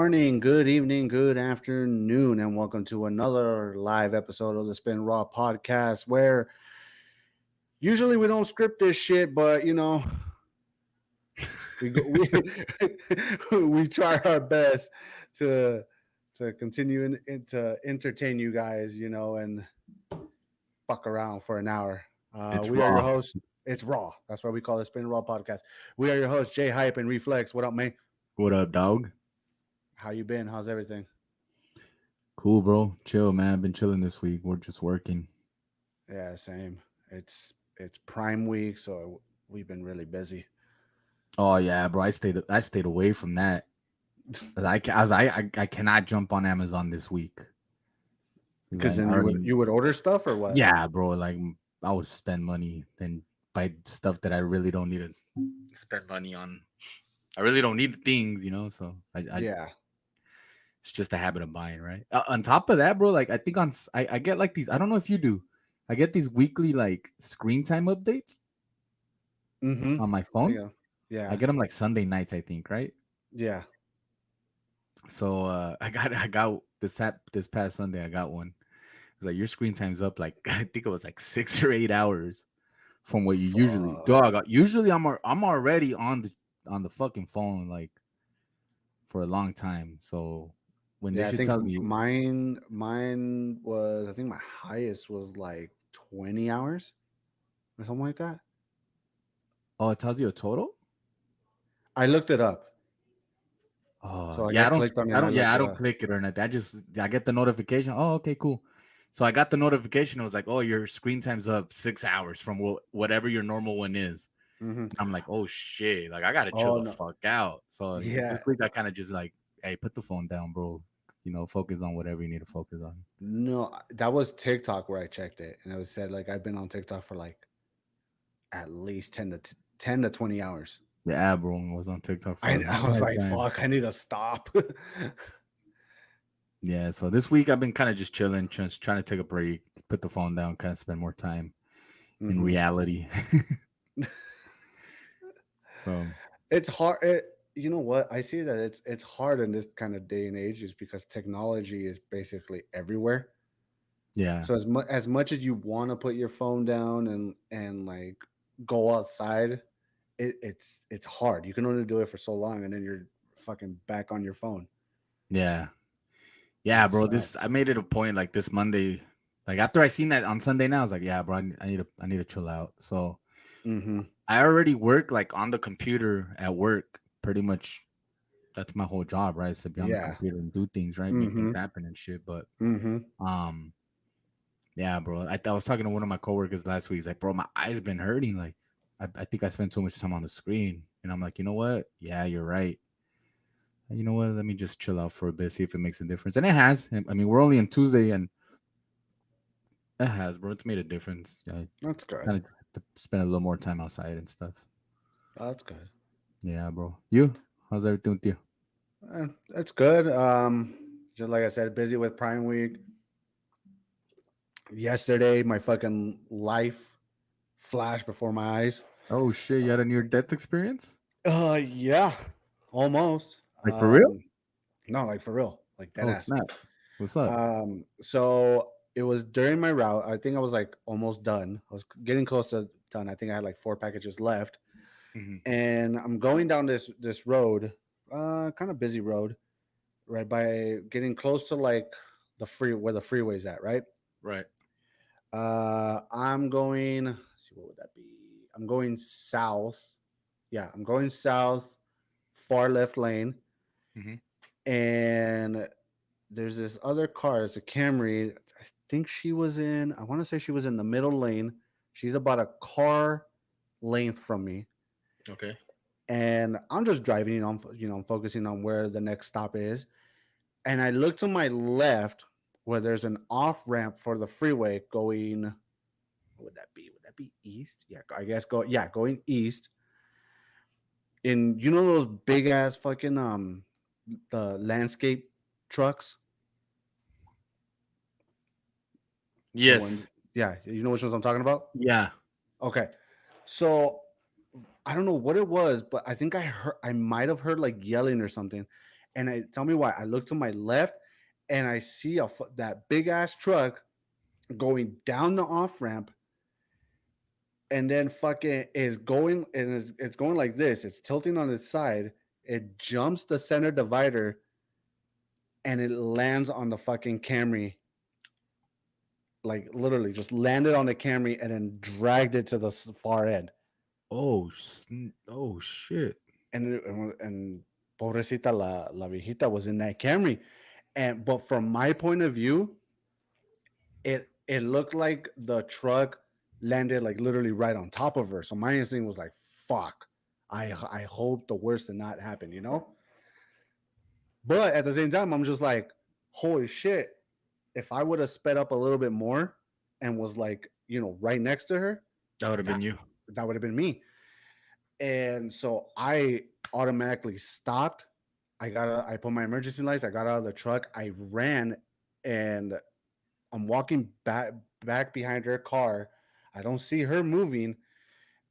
morning, good evening, good afternoon, and welcome to another live episode of the Spin Raw podcast. Where usually we don't script this shit, but we go, we try our best to continue to entertain you guys, and fuck around for an hour. It's We are your raw. hosts. It's Raw. That's why we call it Spin Raw podcast. We are your hosts, Jay Hype and Reflex. What up, man? What up, dog? How you been? How's everything? Cool, bro. Chill, man. I've been chilling this week. We're just working. Yeah, same. It's Prime Week, so we've been really busy. Oh yeah, bro. I stayed away from that. 'Cause I cannot jump on Amazon this week. 'Cause Because I then already you would order stuff or what? yeah, bro. Like I would spend money then buy stuff that I really don't need to spend money on. I really don't need the things. So I Yeah. it's just a habit of buying, right? On top of that, bro, like I think I get like these. I don't know if you do. I get these weekly like screen time updates Mm-hmm. on my I phone. go. Yeah. I get them like Sunday nights, I think, right? Yeah. So I got this past Sunday. I got one. It's like your screen time's up like I think it was like 6 or 8 hours from what you usually. Fuck. Dog, usually I'm already on the fucking phone like for a long time. So when they Yeah, I should think tell me, mine was, I think my highest was like 20 hours or something like that. oh, it tells you a total. I looked it up. Oh So like I yeah, clicked on it I and I don't, yeah, looked I it don't up. click it or nothing. I get the notification. Oh, okay, cool. So I got the notification. It was like, oh, your screen time's up 6 hours from whatever your normal one is. Mm-hmm. And I'm like, oh shit, like I gotta chill Oh the no. fuck out. So this Yeah. week I kind of just like, hey, put the phone down, bro. Focus on whatever you need to focus on. No, that was TikTok where I checked it, and it was said like I've been on TikTok for like at least 10 to 20 hours. Yeah, bro, I was on TikTok for a I long was ass like, time. fuck, I need to stop. Yeah, so this week I've been kind of just chilling, just trying to take a break, put the phone down, kind of spend more time in hmm reality. So It's hard. You know what? I see that it's hard in this kind of day and age is because technology is basically everywhere. yeah, So as much as you want to put your phone down and like go outside, it's hard. You can only do it for so long, and then you're fucking back on your phone. yeah. Yeah, That bro. This sucks. I made it a point like this Monday, like after I seen that on Sunday. Now I was like, yeah, bro, I need to chill out. So Mm-hmm. I already work like on the computer at work. Pretty much, that's my whole job, right? Is to be on the Yeah. computer and do things, right? Make things Mm-hmm. happen and shit. But Mm-hmm. um, yeah, bro. I was talking to one of my coworkers last week. He's like, bro, my eyes been hurting. Like, I think I spent too much time on the screen. And I'm like, you know what? Yeah, you're right. You know what? Let me just chill out for a bit, see if it makes a difference. And it has. I mean, we're only on Tuesday, and it has, bro. It's made a difference. I That's good. kind of spend a little more time outside and stuff. That's good. Yeah, bro. You? How's everything with you? That's good. Just like I said, busy with Prime Week. Yesterday, my fucking life flashed before my eyes. Oh shit! You had a near death experience? Yeah, almost. Like for real? No, like for real, like dead Oh ass. snap! What's up? So it was during my route. I think I was like almost done. I was getting close to done. I think I had like 4 packages left, Hmm. and I'm going down this road, kind of busy road, right by getting close to like the free where the freeway's at, right? Right. I'm going. Let's see, what would that be? I'm going south. Yeah, I'm going south, far left lane, Hmm. and there's this other car. It's a Camry. I think she was in. I want to say she was in the middle lane. She's about a car length from me, Okay. and I'm just driving. I'm focusing on where the next stop is, and I look to my left where there's an off ramp for the freeway going. What would that be? Would that be east? Yeah, I guess going east. In those big ass fucking the landscape trucks, the ones. Yes. Yeah, you know which ones I'm talking about. Yeah. Okay, so I don't know what it was, but I think I might have heard like yelling or something, And I tell me why. I look to my left, and I see that big ass truck going down the off ramp, and then fucking is going and it's going like this. It's tilting on its side. It jumps the center divider, and it lands on the fucking Camry. Like literally, just landed on the Camry and then dragged it to the far end. Oh shit. And pobrecita la viejita was in that Camry. And but from my point of view, it looked like the truck landed like literally right on top of her. So my instinct was like, "Fuck." I hope the worst did not happen, you know. But at the same time, I'm just like, "Holy shit!" If I would have sped up a little bit more and was like, right next to her, That would have been that you. that would have been me. And so I automatically stopped. I put my emergency lights. I got out of the truck. I ran, and I'm walking back behind her car. I don't see her moving,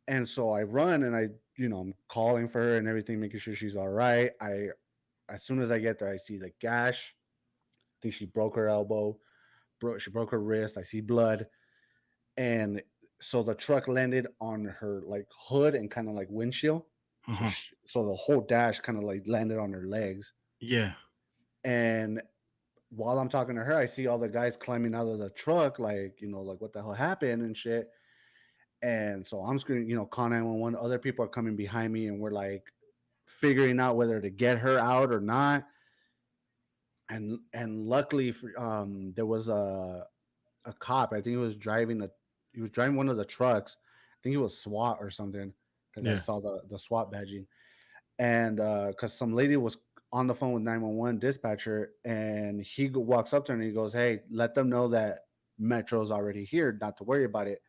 and so I run and I'm calling for her and everything, making sure she's all right. As soon as I get there, I see the gash. I think she broke her elbow. She broke her wrist. I see blood, and so the truck landed on her like hood and kind of like windshield. So Uh-huh. so the whole dash kind of like landed on her legs. Yeah. And while I'm talking to her, I see all the guys climbing out of the truck, like, like what the hell happened and shit. And so I'm screaming, call 911. Other people are coming behind me, and we're like figuring out whether to get her out or not. And luckily, there was a cop. I think he was driving one of the trucks. I think he was SWAT or something, because I Yeah. saw the SWAT badging. And because some lady was on the phone with 911 dispatcher, and he walks up to her and he goes, "Hey, let them know that Metro's already here, not to worry about it."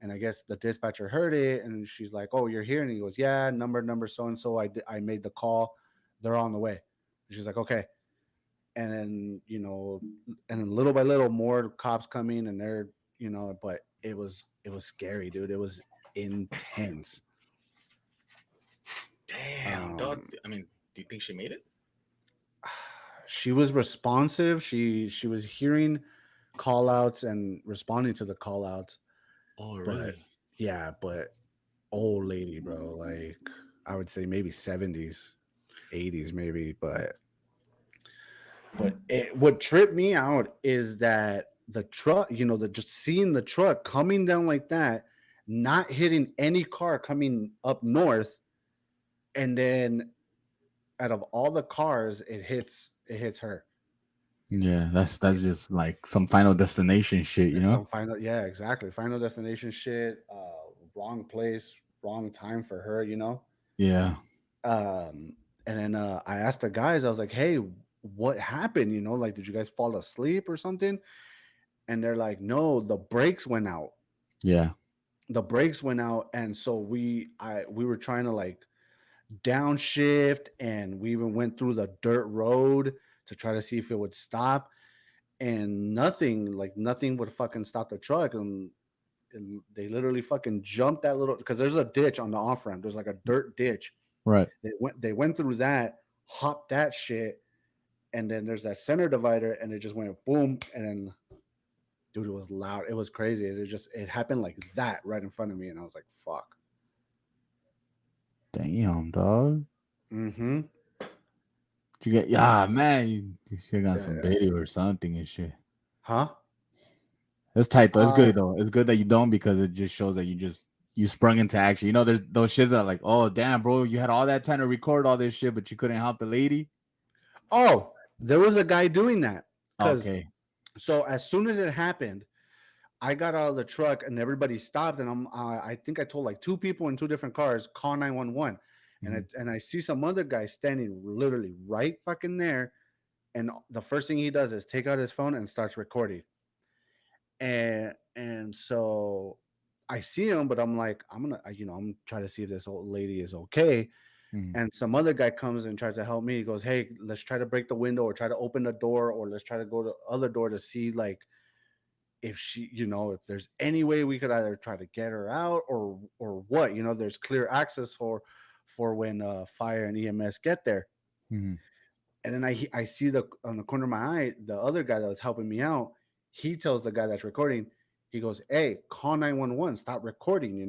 And I guess the dispatcher heard it, and she's like, "Oh, you're here?" And he goes, "Yeah, number so and so. I made the call. They're on the way." And she's like, "Okay." And then and then little by little, more cops coming, and they're but it was scary, dude. It was intense. Damn, dog. Um, I mean, do you think she made it? she was responsive. She was hearing call outs and responding to the call outs. Oh, But really? yeah, but old lady, bro. Like I would say maybe 70s, 80s, maybe. But what tripped me out is that the truck, the just seeing the truck coming down like that, not hitting any car coming up north, and then out of all the cars, it hits her. Yeah, that's just like some Final Destination shit, you It's know? some final, yeah, exactly. Final destination shit. Wrong place, wrong time for her. Yeah. Um, and then I asked the guys. I was like, "Hey, what happened? Like, did you guys fall asleep or something?" And they're like, "No, the brakes went out. Yeah. The brakes went out, and so we were trying to like downshift, and we even went through the dirt road to try to see if it would stop, and nothing would fucking stop the truck, and they literally fucking jumped that little because there's a ditch on the off ramp. There's like a dirt ditch. Right. They went through that, hopped that shit, and then there's that center divider, and it just went boom, and then dude, it was loud. It was crazy. It happened like that right in front of me, and I was like, fuck. Damn, dog. Mm-hmm. Did you get yeah, man, you should got Yeah, some yeah. video or something and shit. Huh? It's tight though. It's Uh good though. It's good that you don't because it just shows that you sprung into action. You know, there's those shits that are like, oh damn, bro, you had all that time to record all this shit, but you couldn't help the lady. oh, there was a guy doing that. Cause Okay. so as soon as it happened, I got out of the truck and everybody stopped, and I think I told like two people in two different cars, call 911. And Mhm. I see some other guy standing literally right fucking there, and the first thing he does is take out his phone and starts recording. And so I see him, but I'm like, I'm trying to see if this old lady is okay. Mhm. And some other guy comes and tries to help me. He goes, "Hey, let's try to break the window or try to open the door, or let's try to go to the other door to see like if she, if there's any way we could either try to get her out or what. There's clear access for when fire and EMS get there." Mhm. And then I see the on the corner of my eye, the other guy that was helping me out, he tells the guy that's recording, he goes, "Hey, call 911, stop recording,"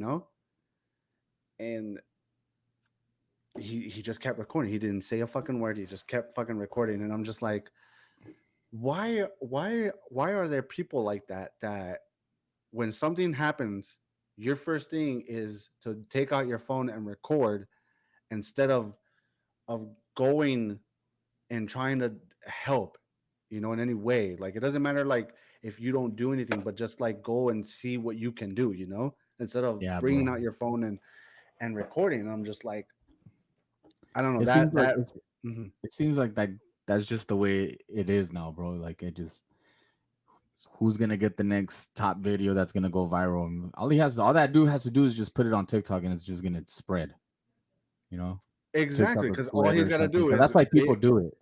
And he just kept recording. He didn't say a fucking word. He just kept fucking recording. And I'm just like, why are there people like that that when something happens, your first thing is to take out your phone and record instead of going and trying to help, in any way. Like it doesn't matter like if you don't do anything, but just like go and see what you can do, instead of Yeah, bringing bro. out your phone and recording. And I'm just like, I don't know It seems like mhm. it seems like that's just the way it is now, bro. Like it just who's gonna get the next top video that's gonna go viral. And all that dude has to do is just put it on TikTok and it's just gonna spread, you know, TikTok Exactly, or because all Twitter he's or got to something. do Because is that's why people big. do it.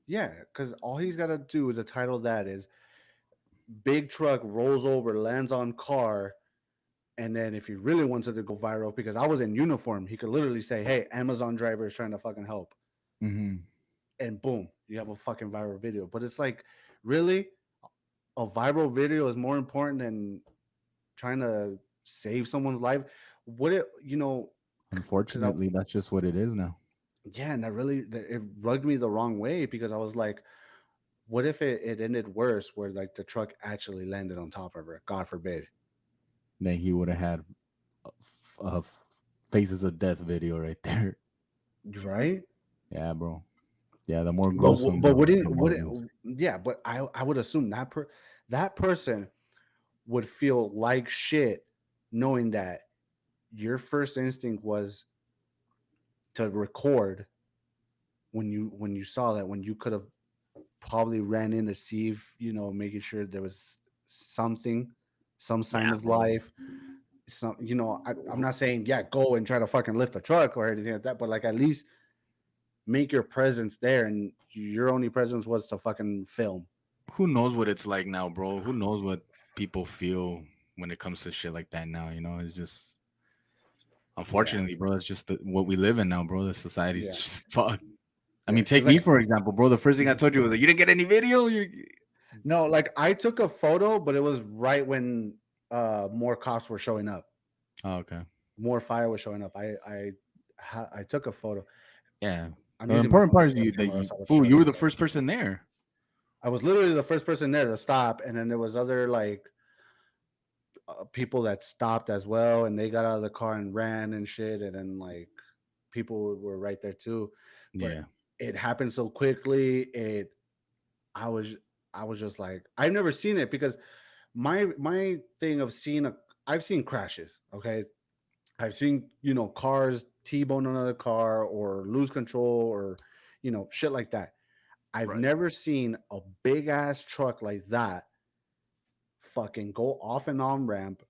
Yeah, because all he's got to do, the title of that is big truck rolls over, lands on car. And then if he really wants it to go viral, because I was in uniform, he could literally say, "Hey, Amazon driver is trying to fucking help." Hmm. And boom, you have a fucking viral video. But it's like, really? A viral video is more important than trying to save someone's life? What it, because I, Unfortunately, that's just what it is now. yeah, and it rubbed me the wrong way because I was like, what if it ended worse where like the truck actually landed on top of her? God forbid. Then he would have had a, a faces of death video right there. Right? Yeah, bro. Yeah, the more But gruesome, but the wouldn't more would it is. yeah, but I would assume that person would feel like shit knowing that your first instinct was to record when you saw that, when you could have probably ran in to see if, making sure there was something, some Yeah, sign of bro. life. Some, I'm not saying, yeah, go and try to fucking lift a truck or anything like that, but like at least make your presence there, and your only presence was to fucking film. Who knows what it's like now, bro? Who knows what people feel when it comes to shit like that now? You know, it's just Yeah, unfortunately, bro. It's just what we live in now, bro. The society's yeah, just fucked. I yeah. mean, Because take me like, for example, bro. The first thing I told you was like, you didn't get any video. You no, like I took a photo, but it was right when more cops were showing up, Oh, okay. more fire was showing up. I took a photo. Yeah. I'm The using my important phone part as is a you that camera, you, so I'll fool, show you were you. the But first person there. I was literally the first person there to stop, and then there was other like people that stopped as well, and they got out of the car and ran and shit, and then like people were right there too. But Yeah. it happened so quickly. I was I was just like, I've never seen it because my thing of seeing I've seen crashes. Okay, I've seen, cars t-bone another car or lose control or shit like that. I've Right. never seen a big ass truck like that fucking go off an on ramp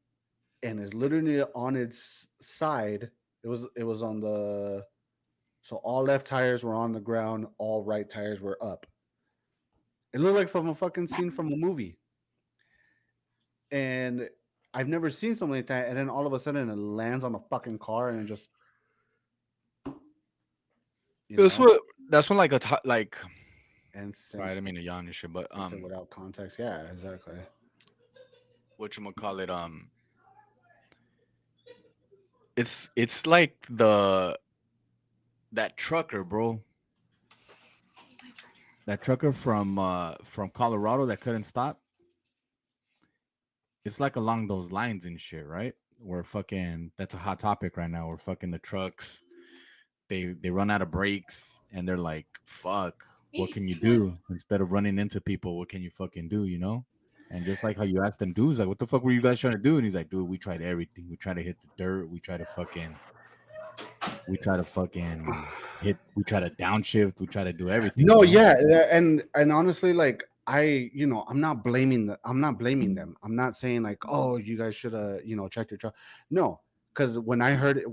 and is literally on its side. It was on the so all left tires were on the ground, all right tires were up. It looked like from a fucking scene from a movie. And I've never seen something like that. And then all of a sudden it lands on a fucking car and it just, you That's know, what. That's when like like. and Sorry, I didn't mean to yawn and shit, but sent it without context. Yeah, exactly. what you call it? It's like that trucker, bro. That trucker from Colorado that couldn't stop. It's like along those lines and shit, right? Where fucking that's a hot topic right now. Where fucking the trucks they run out of brakes and they're like, fuck, what can you do? Instead of running into people, what can you fucking do, you know? And just like how you asked them dudes, like, what the fuck were you guys trying to do? And he's like, dude, we tried everything. We tried to hit the dirt. We try to fucking we try to downshift. We try to do everything, you No, know? yeah, and honestly, like I'm not blaming them. I'm not saying like, oh, you guys should have, checked your truck. No, because when I heard it,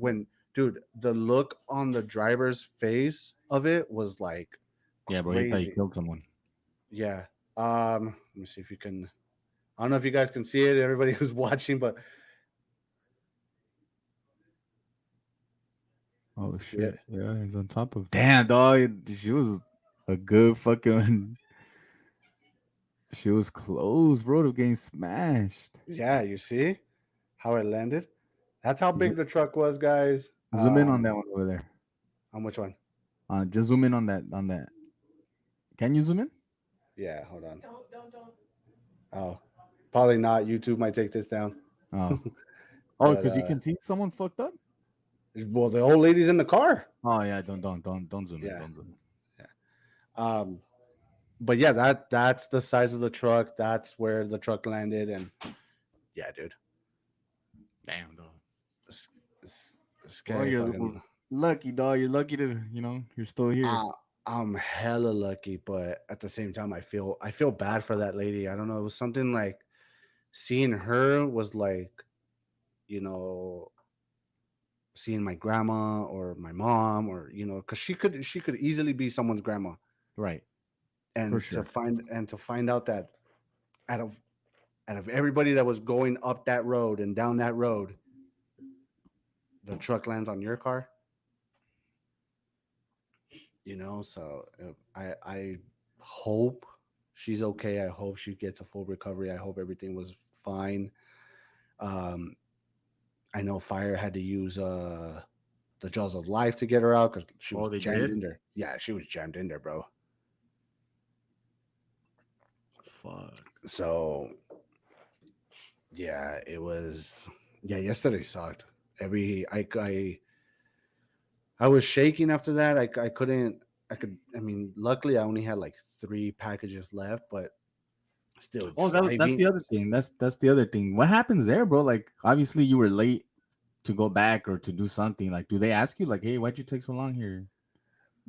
dude, the look on the driver's face of it was like Yeah, bro, he thought he crazy. killed someone. Yeah. Let me see if you can. I don't know if you guys can see it, everybody who's watching, but Oh see it. shit. Yeah, he's on top of. Damn, dog. She was. A good fucking. She was close, bro, to getting smashed. Yeah, you see how it landed. That's how big Zo- the truck was, guys. Zoom in on that one over there. On which one? Just zoom in on that. On that. Can you zoom in? Yeah, hold on. Oh, probably not. YouTube might take this down. Oh, oh, But because you can see someone fucked up. well, the old lady's in the car. Oh yeah, don't zoom in. Yeah, Don't zoom in. yeah. Um, but yeah, that's the size of the truck. That's where the truck landed, and yeah, dude, Damn, dog. it's, it's Well, scary. you're Fucking. lucky, dog. You're lucky to, you're still here. Uh, I'm hella lucky, but at the same time, I feel bad for that lady. I don't know. It was something like seeing her was like, you know, seeing my grandma or my mom, or because she could easily be someone's grandma, Right, for and to sure. find out that out of out of everybody that was going up that road and down that road, the truck lands on your car. So I hope she's okay. I hope she gets a full recovery. I hope everything was fine. um I know fire had to use the jaws of life to get her out because she Oh, was they jammed did. in there. Yeah, she was jammed in there, bro. Fuck. So yeah, it was. Yeah, yesterday sucked. I was shaking after that. I couldn't. I could. I mean, luckily I only had like 3 packages left, but still Oh, that's driving. the other thing. That's the other thing. What happens there, bro? Like, obviously, you were late to go back or to do something. Like, do they ask you, like, hey, why'd you take so long here?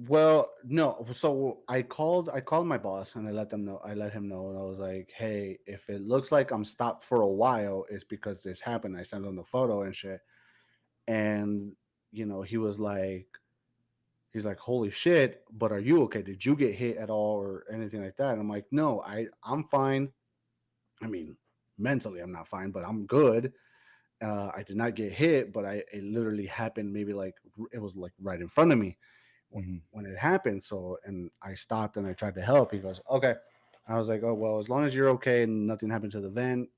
Well, no. So I called my boss and I let them know. I let him know, and I was like, "Hey, if it looks like I'm stopped for a while, it's because this happened." I sent him the photo and shit, and he was like, he's like, "Holy shit! But are you okay? Did you get hit at all or anything like that?" And I'm like, "No, I'm fine. I mean, mentally I'm not fine, but I'm good. I did not get hit, but it literally happened. Maybe like it was like right in front of me Hmm. when it happened. So, and I stopped and I tried to help. He goes, okay. I was like, oh well, as long as you're okay and nothing happened to the vent,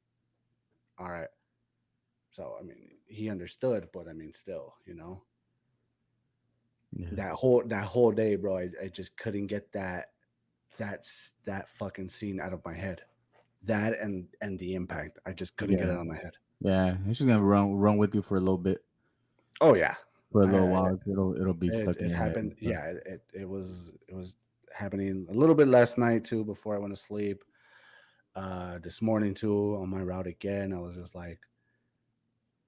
all right. So, I mean, he understood, but I mean, still, Yeah, that whole day, bro, I just couldn't get that fucking scene out of my head. That and the impact, I just couldn't get it yeah, out of my head. yeah. It's just gonna run with you for a little bit, Oh yeah, for a little I while. It'll be it, stuck in it your head and happened. stuff. Yeah, it was happening a little bit last night too before I went to sleep. This morning too on my route again, I was just like,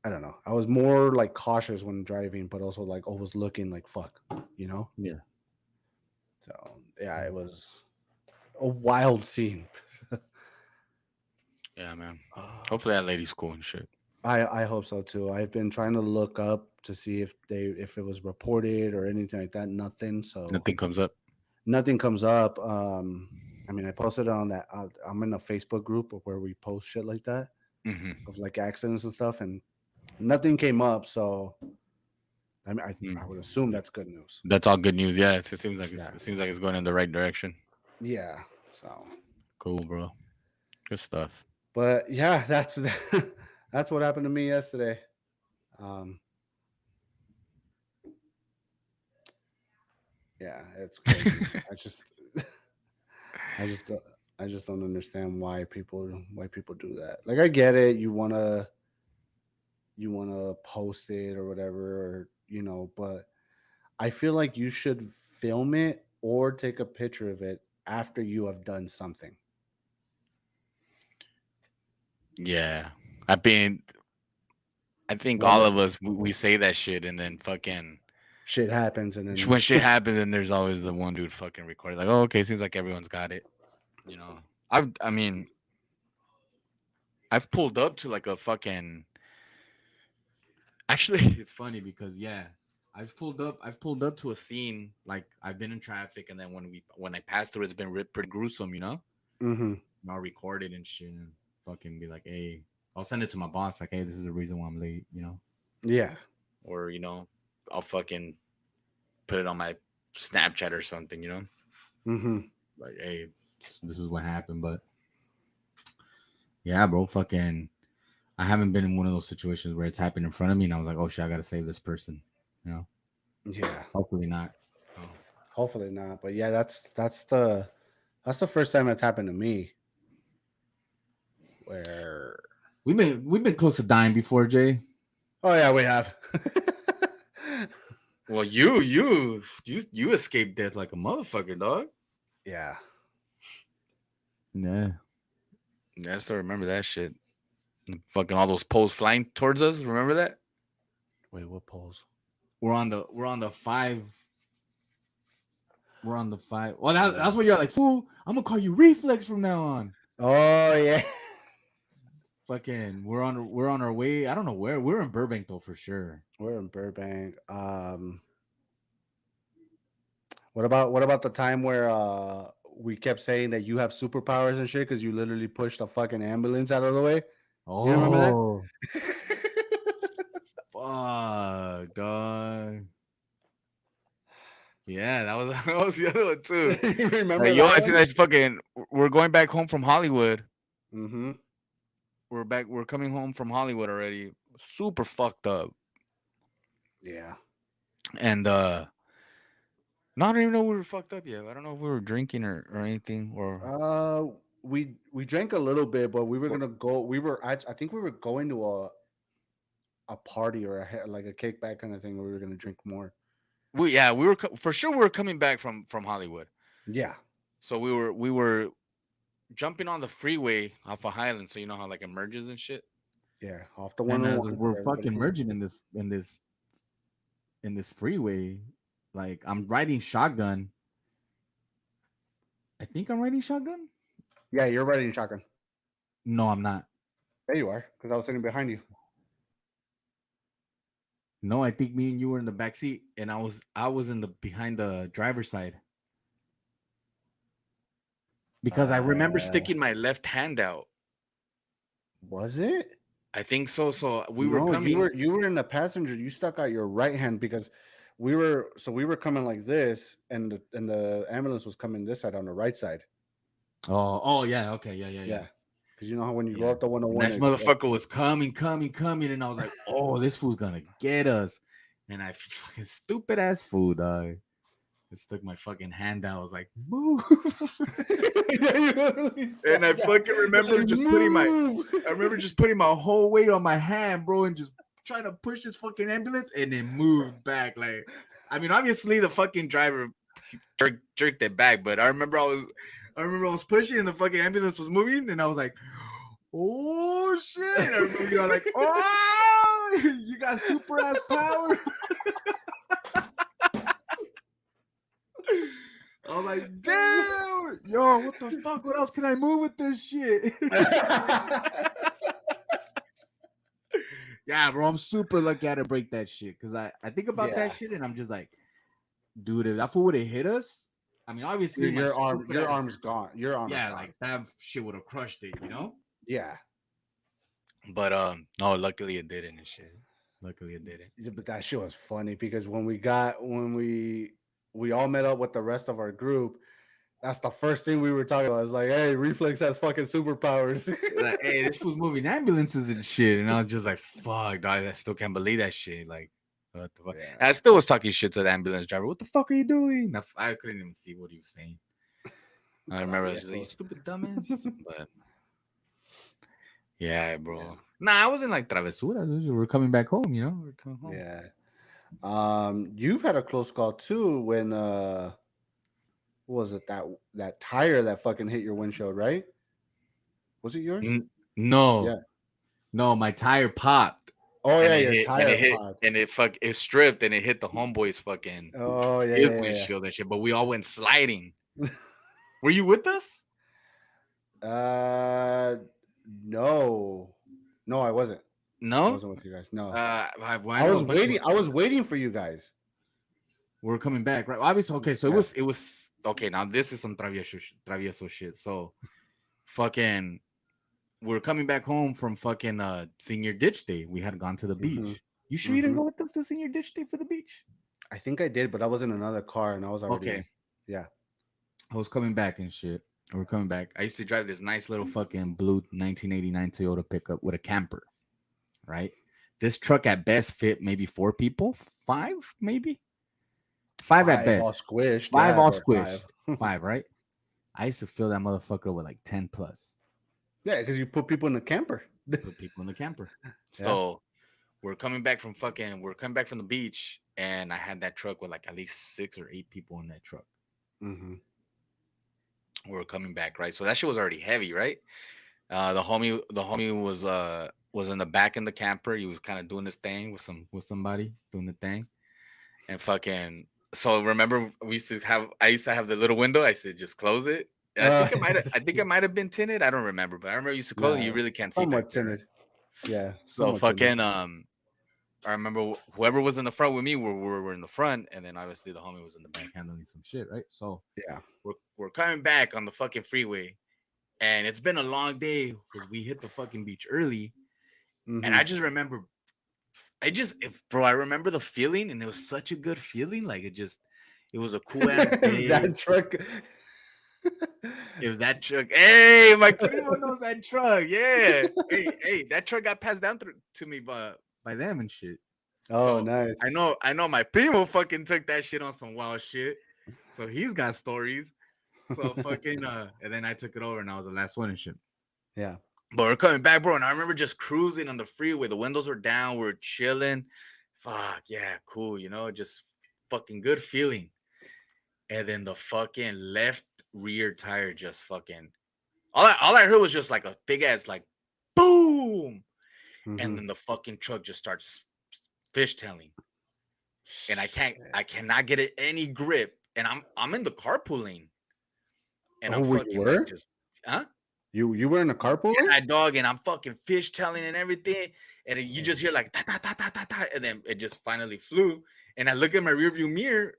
I don't know. I was more like cautious when driving, but also like always looking like fuck, you know. Yeah, So yeah, it was a wild scene. yeah, man. Uh, Hopefully that lady's cool and shit. I hope so too. I've been trying to look up to see if it was reported or anything like that. Nothing. So Nothing comes up. nothing comes up. I mean, I posted it on that. I'm in a Facebook group where we post shit like that Hmm. of like accidents and stuff, and nothing came up. So I mean, I would assume that's good news. That's all good news. Yeah, Yeah, it seems like it's going in the right direction. yeah. So, Cool, bro. Good stuff. but yeah, that's that's what happened to me yesterday. Um, yeah, it's crazy. I just, don't- I just don't understand why people do that. Like, I get it. You wanna post it or whatever, or but I feel like you should film it or take a picture of it after you have done something. Yeah, I mean, I think Well, all of us we say that shit and then fucking shit happens, and when shit then happens, and there's always the one dude fucking recording like, oh, okay, seems like everyone's got it. You know, I mean, I've pulled up to like a fucking. Actually, it's funny because yeah, I've pulled up to a scene like I've been in traffic, and then when I pass through, it's been pretty gruesome. hmm I'll record it and shit, and fucking be like, hey, I'll send it to my boss, like, hey, this is the reason why I'm late. yeah, Or I'll fucking put it on my Snapchat or something. Mm-hmm. Like, hey, this is what happened. But yeah, bro, fucking, I haven't been in one of those situations where it's happened in front of me, and I was like, oh shit, I gotta save this person. You know, Yeah. hopefully not. Oh. Hopefully not. But yeah, that's the first time it's happened to me. Where We've been close to dying before, Jay. oh yeah, we have. Well, you escaped death like a motherfucker, dog. Yeah. Yeah, Yeah, I still remember that shit. Fucking all those poles flying towards us. Remember that? Wait, what polls? we're on the five. We're on the five. Well, that's what you're like, fool. I'm gonna call you Reflex from now on. Oh yeah. Fucking, we're on our way. I don't know where. We're in Burbank though for sure. We're in Burbank. What about the time where we kept saying that you have superpowers and shit because you literally pushed a fucking ambulance out of the way? You remember that? Oh, fuck, dog. Yeah, that was that was the other one too. You remember Yo, that I seen one? that fucking. We're going back home from Hollywood. Mm-hmm. We're back. We're coming home from Hollywood already. Super fucked up, Yeah. and no, I don't even know we were fucked up yet. I don't know if we were drinking or anything or. Uh, we drank a little bit, but we were gonna go. I think we were going to a party or like a kickback kind of thing where we were gonna drink more. We were for sure we were coming back from Hollywood. Yeah. So we were jumping on the freeway off of Highland. So you know how like it merges and shit. Yeah. Off the And as 101 we're where everybody fucking comes. merging in this freeway, like I'm riding shotgun. I think I'm riding shotgun. Yeah, you're riding shotgun. No, I'm not. There you are, because I was sitting behind you. No, I think me and you were in the back seat, and I was in the behind the driver's side because I remember Sticking my left hand out. Was it? I think so. So we were No, coming. you were in the passenger. You stuck out your right hand because we were coming like this, and the ambulance was coming this side on the right side. Oh yeah, okay, yeah, Yeah, because you know how when you go yeah. up the And 101, that motherfucker was coming, and I was like, oh, this fool's gonna get us. And I fucking stupid ass fool, dog. It stuck my fucking hand out. I was like, move. Yeah, you literally said And I that. fucking remember Like, just putting my move. I remember just putting my whole weight on my hand, bro, and just trying to push this fucking ambulance and then moved back. Like, I mean, obviously the fucking driver jerked it back, but I remember I was pushing and the fucking ambulance was moving, and I was like, oh shit. And I remember you're like, oh, you got super ass power. I was like, damn, yo, what the fuck? What else can I move with this shit? Yeah, bro, I'm super lucky I had to break that shit because I think about that Yeah. shit and I'm just like, dude, if that fool would have hit us, I mean, obviously my stupid Your ass- arm's gone. Your arm is yeah, gone. like that shit would have crushed it, you know. Yeah. but no, luckily it didn't and shit. Luckily it didn't. Yeah, but that shit was funny because when we all met up with the rest of our group, that's the first thing we were talking about. It's like, hey, Reflex has fucking superpowers. Like, hey, this fool's moving ambulances and shit, And I was just like, fuck, dog, I still can't believe that shit. Like, what the fuck? Yeah. And I still was talking shit to the ambulance driver. What the fuck are you doing? I couldn't even see what he was saying. I remember I was just like, you stupid dumbass. But yeah, bro. Yeah. Nah, I wasn't like travesuras. We're coming back home, you know. We're coming home. Yeah. You've had a close call too when what was it that tire that fucking hit your windshield, right? Was it yours? No, Yeah. no, my tire popped. Oh And yeah, it your hit, tire and popped. it stripped and it hit the homeboy's fucking Oh yeah, his yeah, yeah. windshield and shit. But we all went sliding. Were you with us? No, no, I wasn't. I No. wasn't with you guys. No, I I was waiting. I was waiting for you guys. We're coming back, right? Obviously, okay. So So it was okay. Now this is some travieso shit. So fucking we're coming back home from fucking senior ditch day. We had gone to the beach. Mhm. You sure you didn't Mhm. go with us to senior ditch day for the beach? I think I did, but I was in another car and I was already. Okay. Yeah. I was coming back and shit. We're coming back. I used to drive this nice little fucking blue 1989 Toyota pickup with a camper, right? This truck at best fit maybe four people, five maybe, five at Five best, all squished. five Yeah, all about squished, five. five, right? I used to fill that motherfucker with like 10 plus. Yeah, because you put people in the camper. Put people in the camper. Yeah. So we're coming back from the beach, and I had that truck with like at least 6 or 8 people in that truck. Mm-hmm. We were coming back, right? So that shit was already heavy, right? The homie was in the back in the camper. He was kind of doing his thing With somebody doing the thing. and fucking. So remember, I used to have the little window. I said just close it, and I think it might have been tinted. I don't remember, but I remember I used to close it. You Nah, really can't see back somewhat there, right? tinted. Yeah, So somewhat tinted. fucking I remember whoever was in the front with me were in the front, and then obviously the homie was in the back. Handling some shit, right? So Yeah. We're coming back on the fucking freeway, and it's been a long day because we hit the fucking beach early, and Mm-hmm. I just remember, I remember the feeling, and it was such a good feeling. Like it was a cool ass day. That truck. It was that truck. Hey, my primo knows that truck. Yeah. Hey, that truck got passed down to me by them and shit. Oh, So nice. I know my primo fucking took that shit on some wild shit. So he's got stories. So fucking and then I took it over and I was the last one and shit. Yeah. But we're coming back, bro. And I remember just cruising on the freeway. The windows were down. We're chilling. Fuck yeah, cool. Just fucking good feeling. And then the fucking left rear tire just fucking all I heard was just like a big ass like boom. And Mm-hmm. then the fucking truck just starts fishtailing. And I Shit. cannot get it any grip. And I'm in the carpool lane. And Oh, I'm where you fucking like were? just huh? You were in a carpool lane? Yeah, dog, and I'm fucking fishtailing and everything. And then you just hear like ta ta ta ta ta ta, and then it just finally flew. And I look at my rearview mirror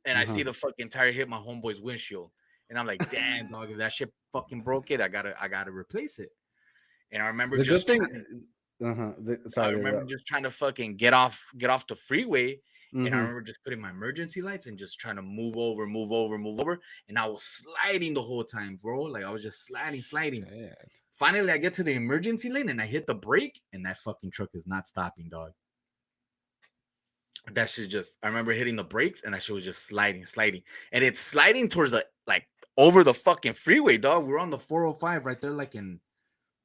and I Uh-huh. see the fucking tire hit my homeboy's windshield. And I'm like, damn, dog, if that shit fucking broke it, I gotta replace it. And The good thing. Uh-huh. I Sorry to remember interrupt. just trying to fucking get off the freeway. And I Mm-hmm. remember just putting my emergency lights and just trying to move over, move over, move over. And I was sliding the whole time, bro. Like I was just sliding. Shit. Finally, I get to the emergency lane and I hit the brake, and that fucking truck is not stopping, dog. That shit just, I remember hitting the brakes and that shit was just sliding. And it's sliding towards like over the fucking freeway, dog. We're on the 405 right there, like in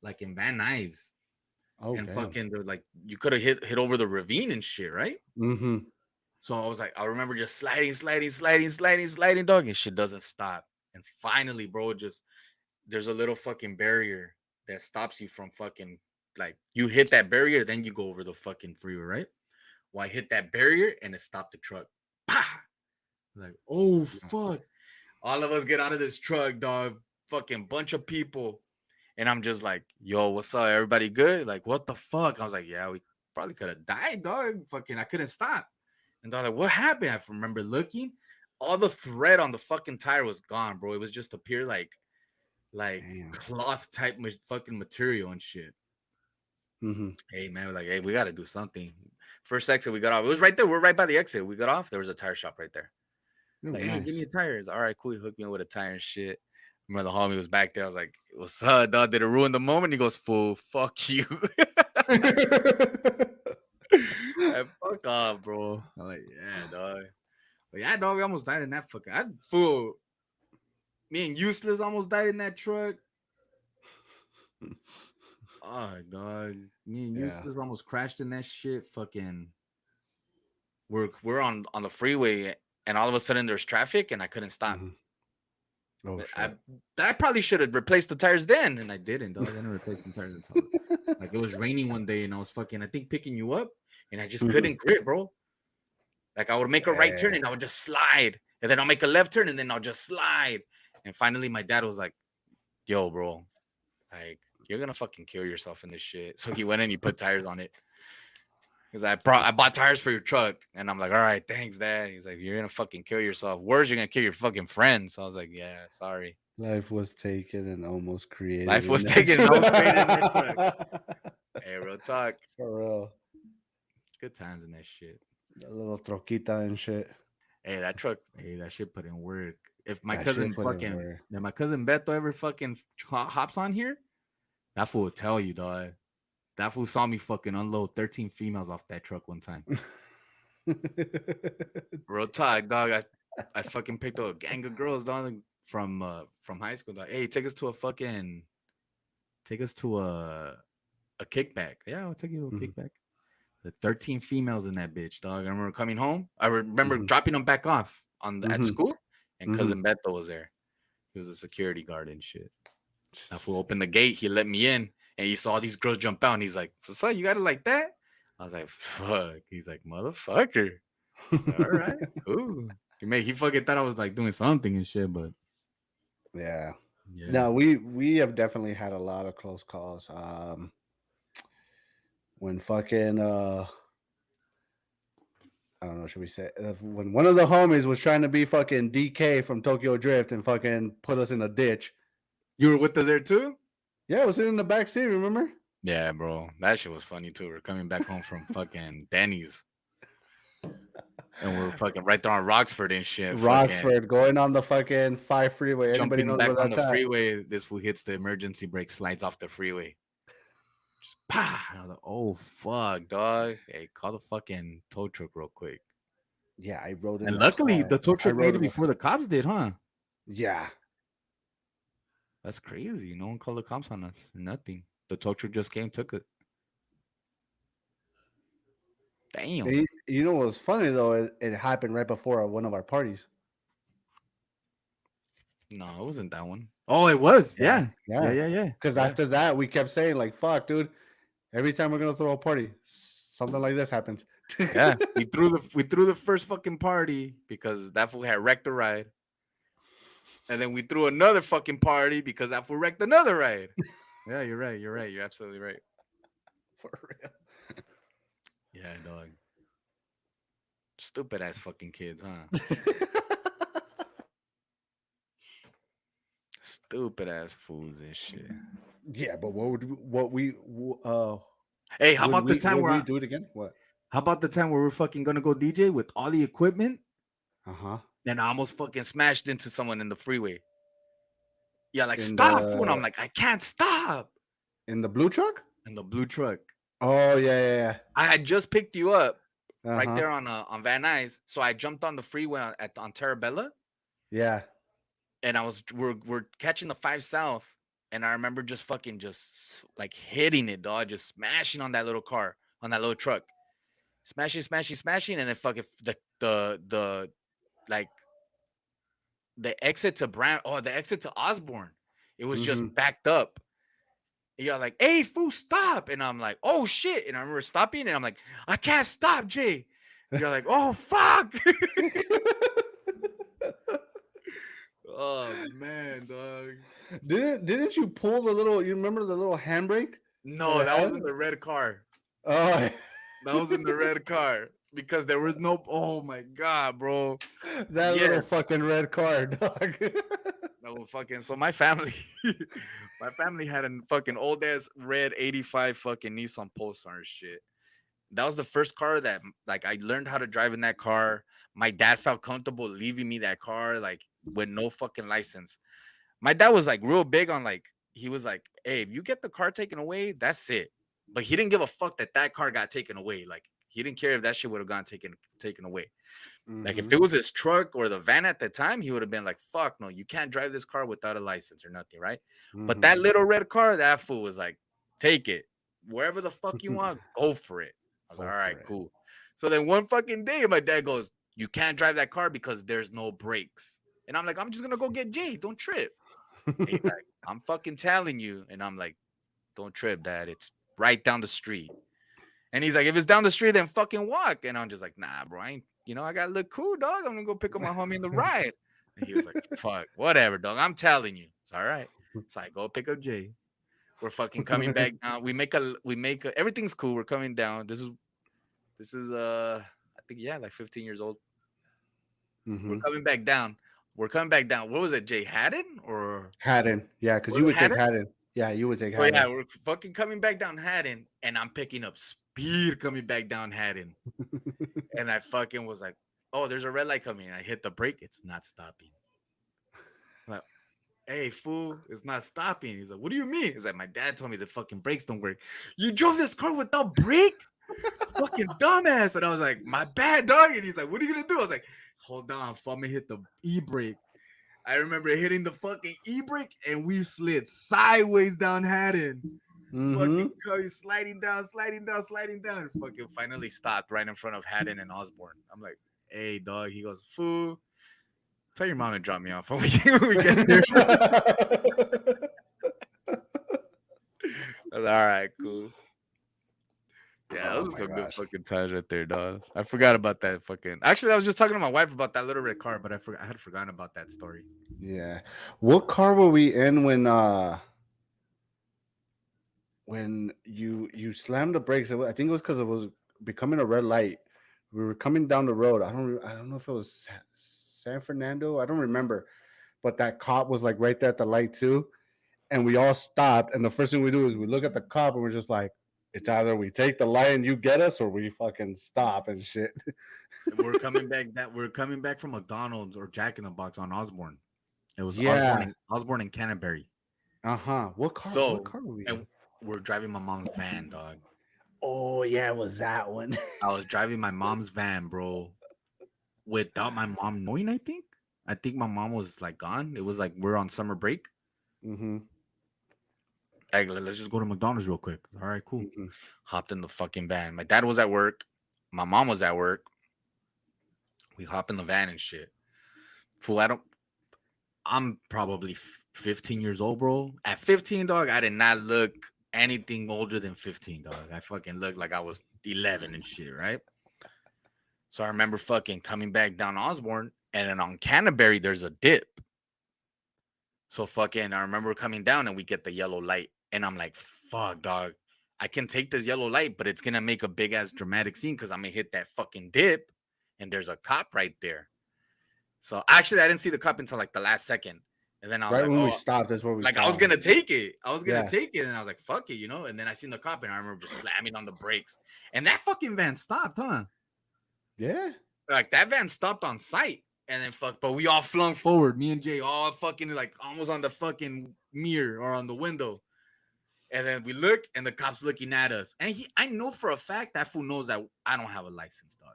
Van Nuys. Oh, And damn. fucking, they're like, you could have hit over the ravine and shit, right? Mm-hmm. So I was like, I remember just sliding, dog, and shit doesn't stop. And finally, bro, just there's a little fucking barrier that stops you from fucking like you hit that barrier, then you go over the fucking freeway, right? Well, I hit that barrier and it stopped the truck. Pah! Like, oh fuck. All of us get out of this truck, dog. Fucking bunch of people. And I'm just like, yo, what's up? Everybody good? Like, what the fuck? I was like, yeah, we probably could have died, dog. Fucking, I couldn't stop. And they're like, what happened? I remember looking. All the thread on the fucking tire was gone, bro. It was just a pure like Damn. cloth type fucking material and shit. Mm-hmm. Hey man, we're like, hey, we gotta do something. First exit we got off. It was right there. We're right by the exit. We got off. There was a tire shop right there. Oh, Like, hey, give me nice. a tires. All right, cool. He hooked me up with a tire and shit. Remember the homie was back there. I was like, what's up, dog? Did it ruin the moment? He goes, fool, fuck you. Like, fuck off, bro. I'm like, yeah, dog. But yeah, dog, we almost died in that fucking. Fool. Me and Useless almost died in that truck. Oh, dog. Me and Yeah. Useless almost crashed in that shit. Fucking. We're on the freeway, and all of a sudden there's traffic, and I couldn't stop. Mm-hmm. Oh, I shit. I probably should have replaced the tires then, and I didn't, dog. I didn't replace the tires until like it was raining one day, and I was fucking, I think, picking you up, and I just Mhm. couldn't grip, bro. Like I would make a right turn, Yeah. and I would just slide, and then I'll make a left turn, and then I'll just slide, and finally my dad was like, "Yo, bro, like you're gonna fucking kill yourself in this shit." So he went and he put tires on it. Because I bought tires for your truck, and I'm like, all right, thanks, Dad. He's like, you're gonna fucking kill yourself. Worse, you're gonna kill your fucking friends. So I was like, yeah, sorry. Life was taken and almost created Life in was that taken and I was created in that truck. truck. Hey, real talk. For real. Good times in that shit. A little troquita and shit. Hey, that truck. Hey, that shit put in work. if my That shit cousin funny fucking, where if my cousin Beto ever fucking hops on here, that fool will tell you, dog. That fool saw me fucking unload 13 females off that truck one time. Real talk, dog. I fucking picked up a gang of girls, dog, from high school. Dog. Hey, take us to a kickback. Yeah, I'll take you to a Mhm, kickback. The 13 females in that bitch, dog. I remember coming home. I remember mhm, dropping them back off at mhm, school, and mhm. cousin Beto was there. He was a security guard and shit. That fool opened the gate. He let me in, and he saw these girls jump out. And he's like, "What's up? You got it like that?" I was like, "Fuck." He's like, "Motherfucker." So, all right, cool. He fucking thought I was like doing something and shit, but Yeah. yeah. No, we have definitely had a lot of close calls. When fucking I don't know, should we say when one of the homies was trying to be fucking DK from Tokyo Drift and fucking put us in a ditch. You were with us there too? Yeah, I was sitting in the back seat. Remember? Yeah, bro. That shit was funny too. We're coming back home from fucking Denny's, and we're fucking right there on Roxford and shit. Fucking Roxford going on the fucking 5 freeway. Anybody jumping knows where back on that's the at? freeway. This fool hits the emergency brake, slides off the freeway. Just pa! I was like, oh fuck, dog. Hey, call the fucking tow truck real quick. Yeah, I rode in And the luckily, car. the tow I truck made rode it in the before the cops did, huh? yeah. That's crazy. No one called the cops on us. Nothing. The tow truck just came, took it. Damn. You know what was funny though? It happened right before one of our parties. No, it wasn't that one. Oh, it was. Yeah, Yeah. Yeah, yeah. yeah, yeah. Because Yeah. after that, we kept saying like, "Fuck, dude." Every time we're gonna throw a party, something like this happens. Yeah, we threw the first fucking party because that fool had wrecked a ride, and then we threw another fucking party because that fool wrecked another ride. Yeah, you're right. You're right. You're absolutely right. For real. Yeah, dog. Stupid ass fucking kids, huh? Stupid ass fools and shit. Yeah, but Hey, how would about the we time do it again? What? How about the time where we're fucking gonna go DJ with all the equipment? Uh huh. and I almost fucking smashed into someone in the freeway? Yeah, like In stop, fool. And I'm the like, I can't stop. blue truck? In the blue truck. Oh yeah, I had just picked you up yeah. Uh right huh. there on Van Nuys, so I jumped on the freeway on Terabella, Yeah. and we're catching the 5 South, and I remember just fucking just like hitting it, dog, just smashing on that little car, on that little truck, smashing, smashing, smashing, and then fucking the like the exit to Osborne, it was just Mm-hmm. backed up. You're like, hey, fool, stop. And I'm like, oh shit. And I remember stopping and I'm like, I can't stop, Jay. You're like, oh fuck. Oh man, dog. Didn't you pull the little? You remember the little handbrake that No, it that had? was in the red car. Oh, That was in the red car because there was no. Oh my god, bro. that little Yes. fucking red car, dog. That was fucking. So my family, my family had a fucking old ass red '85 fucking Nissan Pulsar and shit. That was the first car that like I learned how to drive in that car. My dad felt comfortable leaving me that car like with no fucking license. My dad was like real big on like he was like, "Hey, if you get the car taken away, that's it." But he didn't give a fuck that that car got taken away. Like he didn't care if that shit would have gone taken away. Like if Mm-hmm. it was his truck or the van at the time, he would have been like, "Fuck no, you can't drive this car without a license or nothing, right?" But Mm-hmm. that little red car, that fool was like, "Take it, wherever the fuck you want, go for it." I was like, Go "All right, for it. cool." So then one fucking day, my dad goes, "You can't drive that car because there's no brakes," and I'm like, "I'm just gonna go get Jay. Don't trip." And he's like, "I'm fucking telling you," and I'm like, "Don't trip, Dad. It's right down the street." And he's like, if it's down the street, then fucking walk. And I'm just like, nah, bro. I ain't, I gotta look cool, dog. I'm gonna go pick up my homie in the ride. And he was like, fuck, whatever, dog. I'm telling you. It's all right. So I go pick up Jay. We're fucking coming back down. We make a everything's cool. We're coming down. This is I think yeah, like 15 years old. We're Mm-hmm. coming back down. We're coming back down. What was it, Jay Haddon or Haddon, yeah, because was you it would take Haddon? Haddon. Yeah, you would take Oh yeah, Haddon. we're fucking coming back down Haddon, and I'm picking up speed coming back down Haddon. And I fucking was like, oh, there's a red light coming. And I hit the brake. It's not stopping. hey, fool, it's not stopping. He's like, what do you mean? He's like, my dad told me the fucking brakes don't work. You drove this car without brakes? Fucking dumbass. And I was like, my bad, dog. And he's like, what are you gonna do? I was like, hold on, fool, I'm gonna hit the e-brake. I remember hitting the fucking e-brake and we slid sideways down Haddon. Mm-hmm. Fucking coming sliding down, sliding down, sliding down. And fucking finally stopped right in front of Haddon and Osborne. I'm like, hey, dog. He goes, fool, tell your mom to drop me off when we get there. I was like, all right, cool. Yeah, Oh those are my some good gosh. fucking times right there, dog. I forgot about that fucking. Actually, I was just talking to my wife about that little red car, but I had forgotten about that story. Yeah. What car were we in when you slammed the brakes? I think it was because it was becoming a red light. We were coming down the road. I don't know if it was San Fernando. I don't remember, but that cop was like right there at the light too, and we all stopped. And the first thing we do is we look at the cop and we're just like, it's either we take the light and you get us, or we fucking stop and shit. We're coming back from McDonald's or Jack in the Box on Osborne. It was Yeah. Osborne and Canterbury. Uh huh. What car? What So car were we and in? we're driving my mom's van, dog. Oh yeah, it was that one. I was driving my mom's van, bro, without my mom knowing. I think my mom was like gone. It was like we're on summer break. Mm-hmm. Like, let's just go to McDonald's real quick. All right, cool. Mm-hmm. Hopped in the fucking van. My dad was at work. My mom was at work. We hop in the van and shit. Fool, I'm probably 15 years old, bro. At 15, dog, I did not look anything older than 15, dog. I fucking looked like I was 11 and shit, right? So I remember fucking coming back down Osborne, and then on Canterbury, there's a dip. So fucking, I remember coming down and we get the yellow light, and I'm like, fuck, dog. I can take this yellow light, but it's gonna make a big ass dramatic scene because I'm gonna hit that fucking dip, and there's a cop right there. So actually, I didn't see the cop until like the last second, and then I was Right like, when we oh, stopped, that's where we like I saw was him. gonna take it. I was gonna Yeah. take it, and I was like, fuck it, And then I seen the cop, and I remember just slamming on the brakes, and that fucking van stopped, huh? Yeah. Like that van stopped on sight. And then but we all flung forward. Me and Jay all fucking like almost on the fucking mirror or on the window. And then we look and the cop's looking at us. And I know for a fact that fool knows that I don't have a license, dog.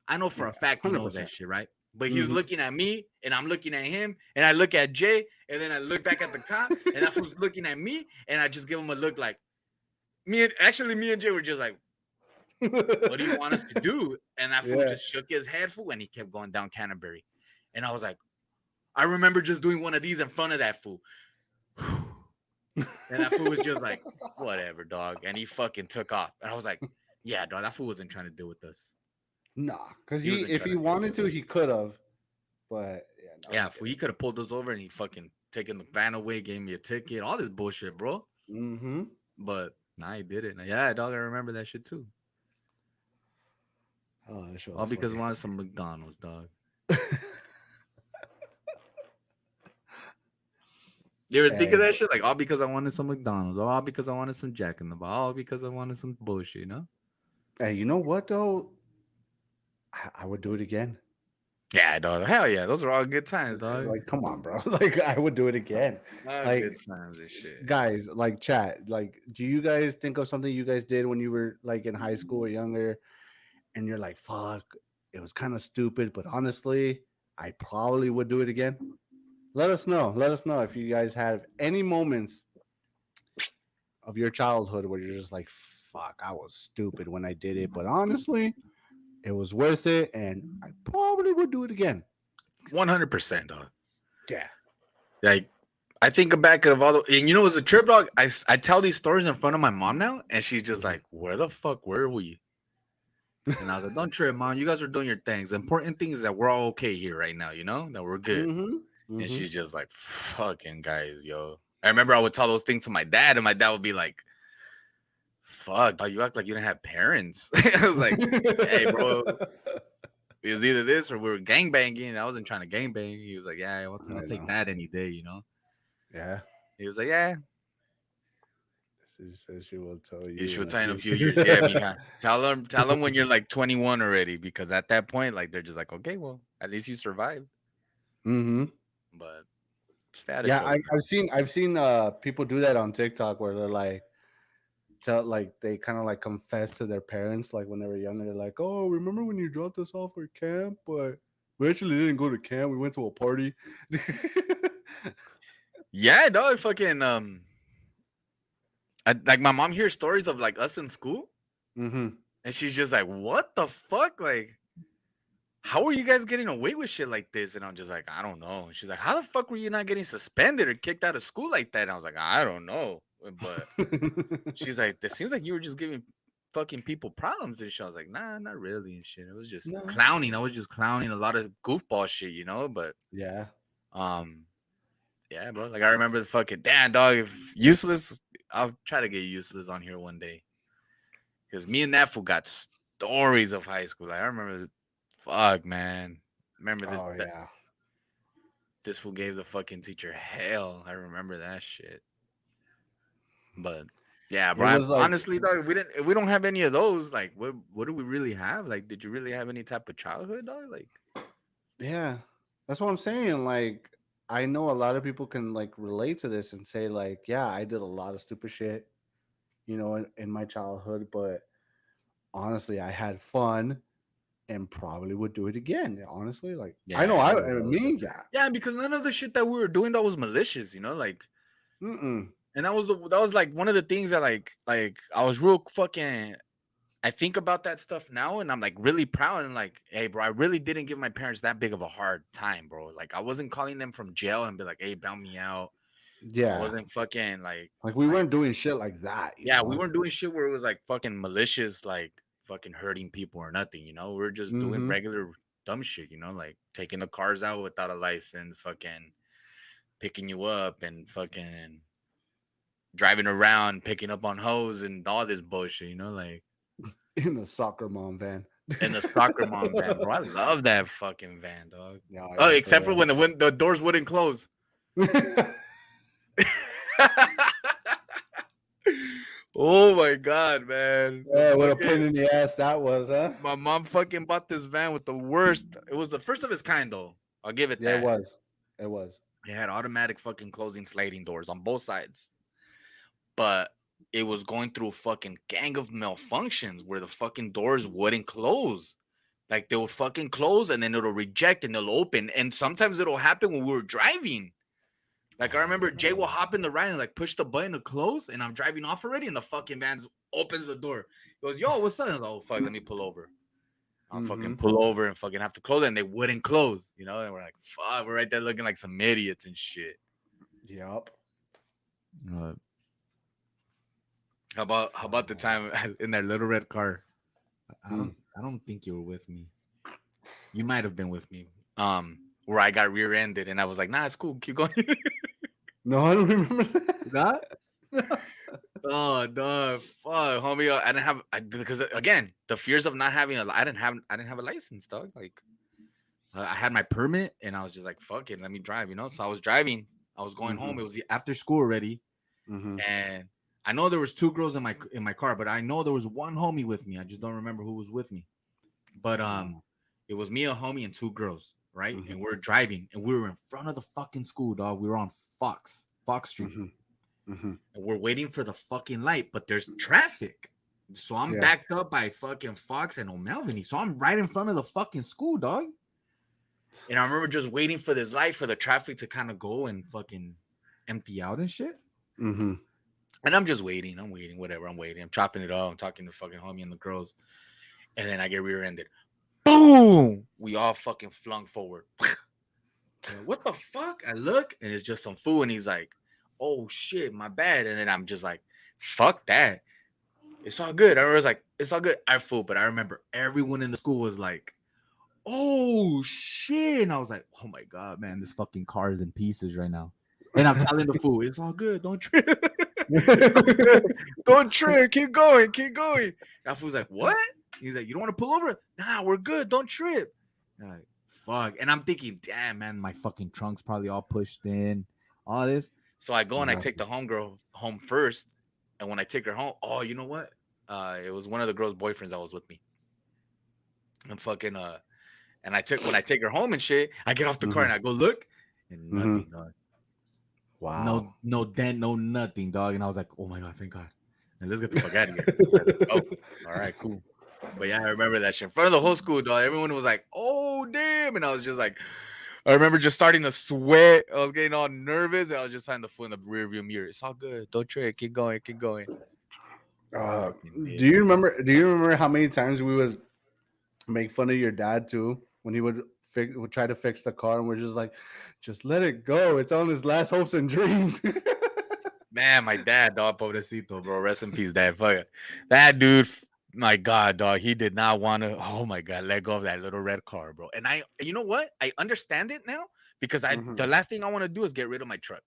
I know for Yeah. a fact he knows that 100%. shit, right? But he's Mm-hmm. looking at me and I'm looking at him and I look at Jay and then I look back at the cop and that fool's looking at me and I just give him a look like me and Jay were just like, what do you want us to do? And that fool Yeah. just shook his head, fool, and he kept going down Canterbury. And I was like, I remember just doing one of these in front of that fool. And that fool was just like, whatever, dog. And he fucking took off. And I was like, yeah, dog, that fool wasn't trying to deal with us. Nah, because He wasn't if trying he to deal wanted with to, us. he could have. But yeah, no. Yeah, fool, he could have pulled us over and he fucking taken the van away, gave me a ticket, all this bullshit, bro. Mm-hmm. But nah, he did it. Yeah, dog, I remember that shit too. Oh, that shit All was because I funny. wanted some McDonald's, dog. You ever think of And that shit? Like, all because I wanted some McDonald's, all because I wanted some Jack in the Box, all because I wanted some bullshit, hey, you know what though? I would do it again. Yeah, dog. Hell yeah. Those are all good times, dog. Like, come on, bro. Like, I would do it again. All Like, good times and shit. guys, like, chat. Like, do you guys think of something you guys did when you were like in high school or younger, and you're like, "Fuck, it was kind of stupid," but honestly, I probably would do it again. Let us know. Let us know if you guys have any moments of your childhood where you're just like, "Fuck, I was stupid when I did it," but honestly, it was worth it, and I probably would do it again. 100%, dog. Yeah. Like, I think back of all the, and you know, as a trip, dog, I tell these stories in front of my mom now, and she's just like, where the fuck were we? And I was like, don't trip, mom. You guys are doing your things. The important thing is that we're all okay here right now, that we're good. Mm-hmm. And she's just like, fucking guys, yo. I remember I would tell those things to my dad, and my dad would be like, fuck, dog, you act like you didn't have parents. I was like, hey, bro, it was either this or we were gangbanging. I wasn't trying to gangbang. He was like, yeah, I'll take that any day, Yeah. He was like, yeah. She says she will tell you. She'll in tell you in a few few years. Yeah, mija. Tell them when you're like 21 already, because at that point, like, they're just like, okay, well, at least you survived. Mm-hmm. But Just had a Yeah, joke. I've seen people do that on TikTok where they're like tell like they kind of like confess to their parents like when they were younger. They're like, "Oh, remember when you dropped us off for camp? But we actually didn't go to camp. We went to a party." Yeah, dog. Fucking like my mom hears stories of like us in school, Mm-hmm. and she's just like, "What the fuck? Like, how are you guys getting away with shit like this?" And I'm just like, "I don't know." And she's like, "How the fuck were you not getting suspended or kicked out of school like that?" And I was like, "I don't know." But she's like, "It seems like you were just giving fucking people problems and shit." I was like, "Nah, not really and shit. It was just No. clowning. I was just clowning a lot of goofball shit, you know." But Yeah. um, yeah, bro. Like I remember the fucking damn dog. If useless, I'll try to get useless on here one day because me and that fool got stories of high school. Like I remember, fuck man. Remember this Oh yeah. this fool gave the fucking teacher hell. I remember that shit. But yeah, It bro. was like, Honestly, dog, if we don't have any of those, like, what do we really have? Like, did you really have any type of childhood, dog? Like, yeah, that's what I'm saying. Like, I know a lot of people can like relate to this and say like, yeah, I did a lot of stupid shit, in my childhood, but honestly, I had fun and probably would do it again. Honestly, like I know yeah, that was dope, though. me, yeah. Yeah, because none of the shit that we were doing that was malicious, you know, like, Mm-mm. and that was like one of the things that like I was real fucking. I think about that stuff now, and I'm like really proud and like, hey, bro, I really didn't give my parents that big of a hard time, bro. Like, I wasn't calling them from jail and be like, hey, bail me out. I Yeah, wasn't fucking like like we like weren't doing shit like that, yeah, we weren't doing shit where it was like fucking malicious, like fucking hurting people or nothing, you know. We are just doing Mm-hmm. regular dumb shit, you know, like taking the cars out without a license, fucking picking you up and fucking driving around, picking up on hoes and all this bullshit, you know, like In a soccer mom van. in the soccer mom van, bro. I love that fucking van, dog. Yeah, Oh, yeah, for except for when the doors wouldn't close. real. Oh my god, man. Yeah, what a pain in the ass that was, huh? My mom fucking bought this van with the worst. It was the first of its kind, though. I'll give it Yeah, it that. was. It was. It had automatic fucking closing sliding doors on both sides, but it was going through a fucking gang of malfunctions where the fucking doors wouldn't close. Like they would fucking close and then it'll reject and it'll open. And sometimes it'll happen when we were driving. Like I remember Jay will hop in the ride and like push the button to close, and I'm driving off already, and the fucking van opens the door. He goes, "Yo, what's up?" I was like, "Oh fuck, let me pull over." I'll fucking Mm-hmm. pull over and fucking have to close it, and they wouldn't close, you know. And we're like, "Fuck," we're right there looking like some idiots and shit. Yep. Uh, How about the time in that little red car? I don't think you were with me. You might have been with me. Where I got rear-ended, and I was like, "Nah, it's cool, keep going." No, I don't remember Not? that. Oh no, fuck, homie! I didn't have because again, the fears of not having I didn't have a license, dog. Like I had my permit, and I was just like, "Fuck it, let me drive," you know. So I was driving. I was going home. It It was was after school already, Mm-hmm. and I know there was two girls in my car, but I know there was one homie with me. I just don't remember who was with me. But it was me, a homie, and two girls, right? Mm-hmm. And we're driving, and we were in front of the fucking school, dog. We were on Fox Street, Mm-hmm. Mm-hmm. and we're waiting for the fucking light, but there's traffic. So I'm Yeah. backed up by fucking Fox and O'Melveny. So I'm right in front of the fucking school, dog. and I remember just waiting for this light for the traffic to kind of go and fucking Empty out and shit. Mm-hmm. and I'm just waiting. I'm waiting, whatever. I'm waiting. I'm chopping it up. I'm talking to fucking homie and the girls, and then I get rear-ended. Boom! We all fucking flung forward. What the fuck? I look, and it's just some fool, and he's like, "Oh shit, my bad." And then I'm just like, "Fuck that." It's all good. I was like, it's all good. I fool, but I remember everyone in the school was like, Oh shit! And I was like, oh my god, man, this fucking car is in pieces right now. And I'm telling the fool, it's all good. Don't trip. "Don't trip, keep going, keep going." That fool's like, "What?" He's like, "You don't want to pull over?" "Nah, we're good. Don't trip." And I'm like, fuck. And I'm thinking, damn, man, my fucking trunk's probably all pushed in. All this. So I go and I Yeah. take the homegirl home first. And when I take her home, oh, you know what? It was one of the girl's boyfriends that was with me. And fucking and when I take her home and shit, I get off the car Mm-hmm. and I go look and Mm-hmm. nothing, dog. Wow. No dent, no nothing, dog. And I was like, oh my god, thank God. And let's get the fuck out of here. Like, let's go. All right, cool. But yeah, I remember that shit in front of the whole school, dog. Everyone was like, "Oh damn!" And I was just like, I remember just starting to sweat. I was getting all nervous. And I was just trying to foot in the rear view mirror. It's all good. Don't trip. Keep going. Keep going. Uh, Fucking do bitch. you remember? Do you remember how many times we would make fun of your dad too when he would try to fix the car, and we're just like, just let it go. It's on his last hopes and dreams. Man, my dad, dog, pobrecito, bro. Rest in peace, dad. Fuck it. That dude, my God, dog, he did not want to, oh my God, let go of that little red car, bro. And you know what? I understand it now because the Mhm. last thing I want to do is get rid of my truck.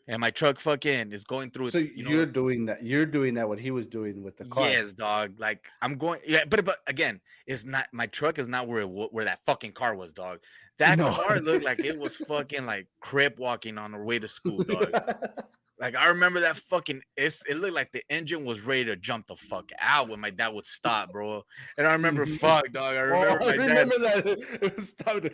And my truck fucking is going through So its, you're doing that. You're doing that. What he was doing with the car. yes, dog. Like I'm going, yeah, but again, it's not my truck is not where that fucking car was, dog. That No. car looked like it was fucking like crip walking on the way to school, dog. Like I remember that fucking it looked like the engine was ready to jump the fuck out when my dad would stop, bro. And I remember Mhm. fuck, dog. I Oh, remember I my dad. remember that. It was started.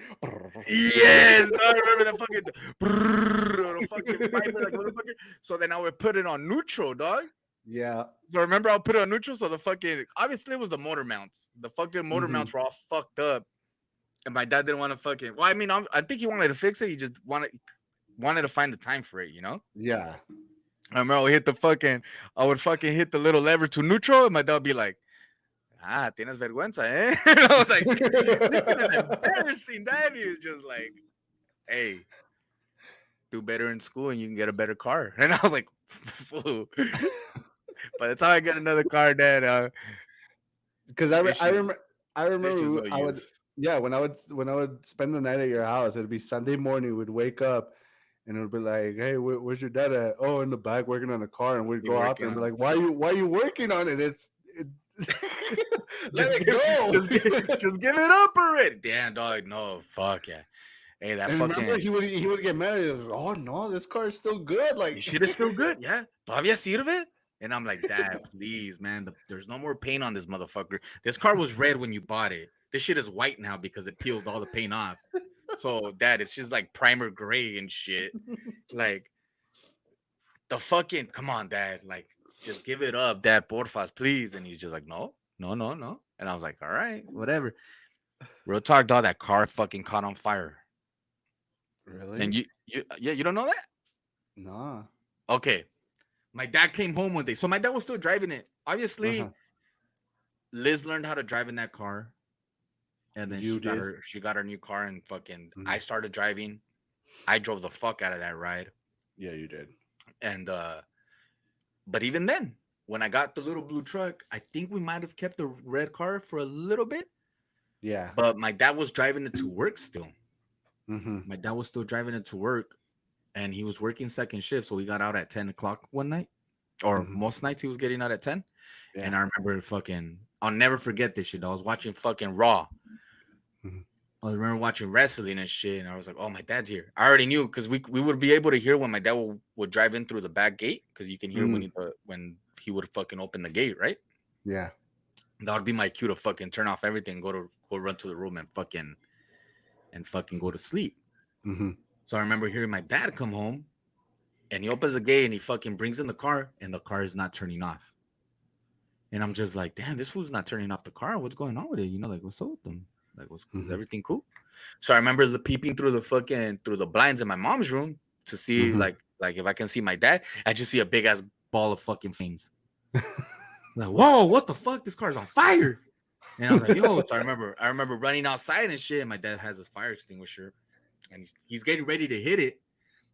Yes, dog, I remember that fucking brrrr, the fucking viper like motherfucker. So then I would put it on neutral, dog. Yeah. So remember I'll put it on neutral. So the fucking obviously it was the motor mounts. The fucking motor Hmm. mounts were all fucked up. And my dad didn't want to fucking well, I mean, I think he wanted to fix it. He just wanted to find the time for it, you know? Yeah. I remember I would fucking hit the little lever to neutral, and my dad would be like, tienes vergüenza, eh? And I was like, this shit is embarrassing, dad. He was just like, hey, do better in school and you can get a better car. And I was like, fool. By the time I get another car, dad, Because this I shit, remember I this is remember no I would, use. yeah, when I would spend the night at your house, it'd be Sunday morning. We'd wake up and it would be like, hey, where's your dad at? Oh, in the back working on the car. And we'd You go out there working and be on like, why you working on it? Let just it go. just give it up already. Damn, dog. No, fuck yeah. Hey, that And remember, fucking he would get mad. He was, oh no, this car is still good. this Like, shit is still good. Yeah. Todavía sirve? And I'm like, Dad, please, man. There's no more paint on this motherfucker. This car was red when you bought it. This shit is white now because it peeled all the paint off. So, Dad, it's just like primer gray and shit. Like, the fucking, come on, Dad. Like, just give it up, Dad, porfas, please. And he's just like, no, no, no, no. And I was like, all right, whatever. Real talk, dog. That car fucking caught on fire. And really? yeah, you don't know that? Nah. Okay. My dad came home one day. So my dad was still driving it. Uh-huh. Obviously, Liz learned how to drive in that car. And then You did? she got her new car and fucking I Mhm. started driving. I drove the fuck out of that ride. Yeah, you did. And but even then, when I got the little blue truck, I think we might have kept the red car for a little bit. Yeah. But my dad was driving it to work still. Mm-hmm. My dad was still driving it to work and he was working second shift. So we got out at 10 o'clock one night. Or Mm-hmm. most nights he was getting out at 10. Yeah. And I remember fucking, I'll never forget this shit. I was watching fucking Raw. Mhm. I remember watching wrestling and shit. And I was like, oh, my dad's here. I already knew because we would be able to hear when my dad would drive in through the back gate because you can hear Mm. when he would fucking open the gate, right? Yeah. That would be my cue to fucking turn off everything, go run to the room and fucking go to sleep. Mm-hmm. So I remember hearing my dad come home and he opens the gate and he fucking brings in the car and the car is not turning off. And I'm just like, damn, this fool's not turning off the car. What's going on with it? You know, like, what's up with them? Like, is Mm-hmm. everything cool? So I remember peeping through the blinds in my mom's room to see Mm-hmm. like if I can see my dad. I just see a big ass ball of fucking flames. Like, whoa, what the fuck? This car's on fire. And I was like, yo. So I remember running outside and shit. And my dad has his fire extinguisher, and he's getting ready to hit it.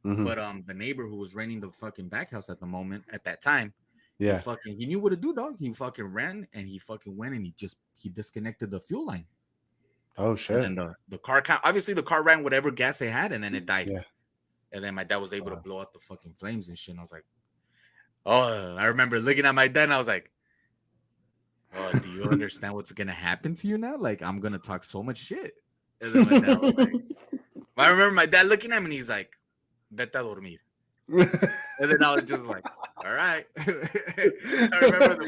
Mm-hmm. But the neighbor who was renting the fucking back house at that time, Yeah. he knew what to do, dog. He fucking ran and he fucking went and he disconnected the fuel line. Oh And shit. then the car obviously the car ran whatever gas they had and then it died. Yeah. And then my dad was able to Wow. blow out the fucking flames and shit. And I was like, oh, I remember looking at my dad and I was like, oh, do you understand what's gonna happen to you now? Like, I'm gonna talk so much shit. And then my dad was like, I remember my dad looking at me and he's like, vete a dormir. And then I was just like, all right. I remember